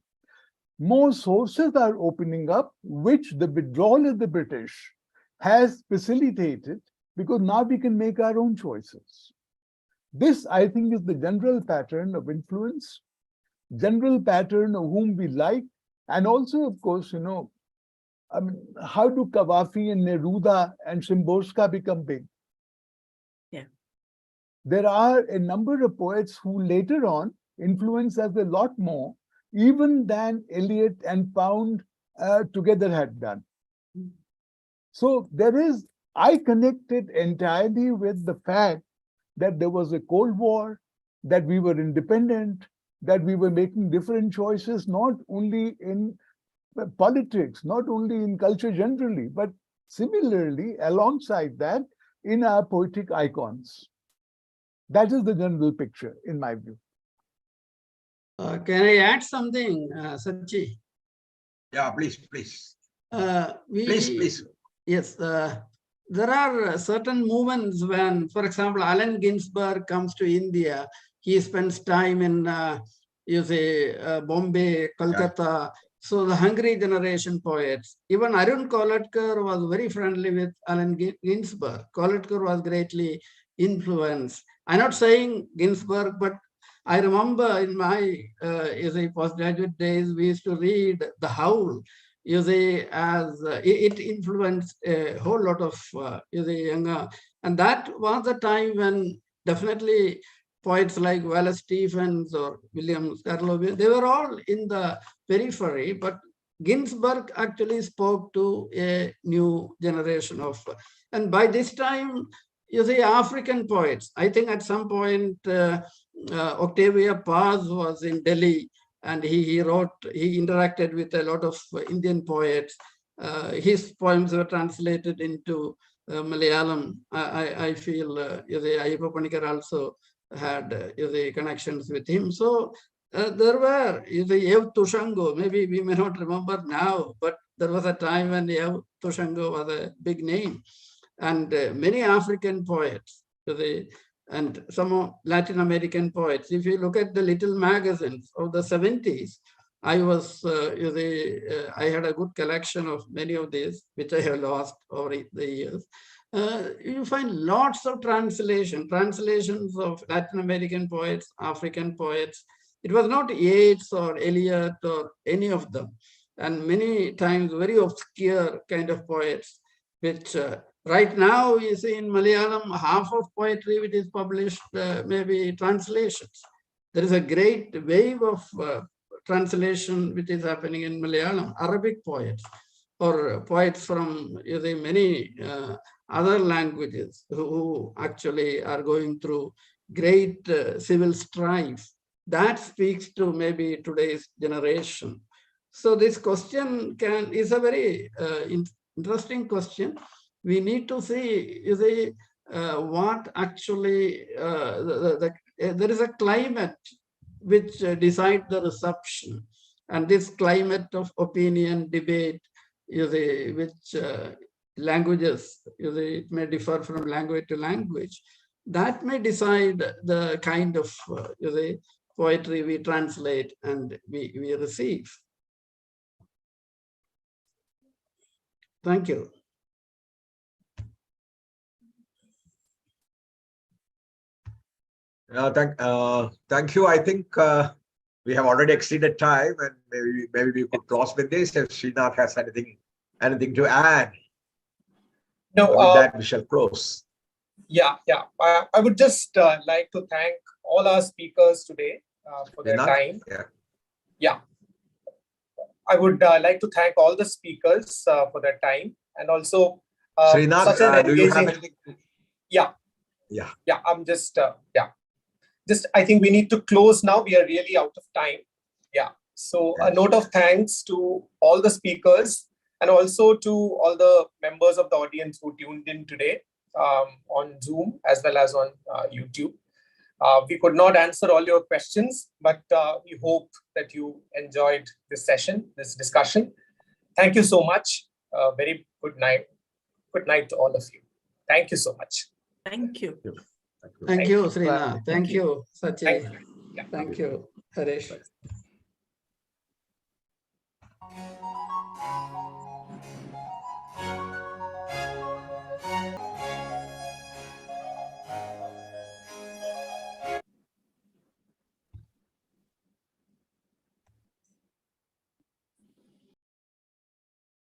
More sources are opening up, which the withdrawal of the British has facilitated, because now we can make our own choices. This, I think, is the general pattern of influence, general pattern of whom we like, and also, of course, how do Kavafi and Neruda and Szymborska become big? Yeah. There are a number of poets who later on influenced us a lot more, even than Eliot and Pound together had done. So I connected entirely with the fact that there was a Cold War, that we were independent, that we were making different choices, not only in politics, not only in culture generally, but similarly, alongside that, in our poetic icons. That is the general picture, in my view. Can I add something, Sachi? Yeah, please. Please. Yes, there are certain moments when, for example, Allen Ginsberg comes to India. He spends time in, Bombay, Kolkata. Yeah. So the hungry generation poets, even Arun Kolatkar was very friendly with Allen Ginsberg. Kolatkar was greatly influenced. I'm not saying Ginsberg, but I remember in my postgraduate days, we used to read The Howl. As it influenced a whole lot of younger, and that was the time when definitely poets like Wallace Stevens or William Carlo, they were all in the periphery, but Ginsberg actually spoke to a new generation of, and by this time, African poets. I think at some point, Octavia Paz was in Delhi, and he interacted with a lot of Indian poets. His poems were translated into Malayalam. I feel Ayyappa Panikar also had connections with him. So there were Ev Tushango, maybe we may not remember now, but there was a time when Ev Tushango was a big name. And many African poets, and some Latin American poets. If you look at the little magazines of the 70s, I had a good collection of many of these, which I have lost over the years. You find lots of translations of Latin American poets, African poets. It was not Yeats or Eliot or any of them. And many times very obscure kind of poets, which right now, you see in Malayalam, half of poetry which is published maybe translations. There is a great wave of translation which is happening in Malayalam, Arabic poets, or poets from many other languages who actually are going through great civil strife. That speaks to maybe today's generation. So this question is a very interesting question. We need to see what actually, there is a climate which decides the reception. And this climate of opinion, debate, which languages, it may differ from language to language. that may decide the kind of poetry we translate and we receive. Thank you. Thank you. I think we have already exceeded time, and maybe we could close with this if Srinath has anything to add. No, With that, we shall close. Yeah. I would just like to thank all our speakers today for their Srinath? time. Yeah. I would like to thank all the speakers for their time, and also Srinath, such an do you have engaging. anything? Yeah. I'm just I think we need to close now. We are really out of time. Yeah. So a note of thanks to all the speakers and also to all the members of the audience who tuned in today on Zoom as well as on YouTube. We could not answer all your questions, but we hope that you enjoyed this session, this discussion. Thank you so much. Very good night. Good night to all of you. Thank you so much. Thank you. Thank you, Srinath. Thank you, Sachi. Thank you. Yeah. Thank you, Harish.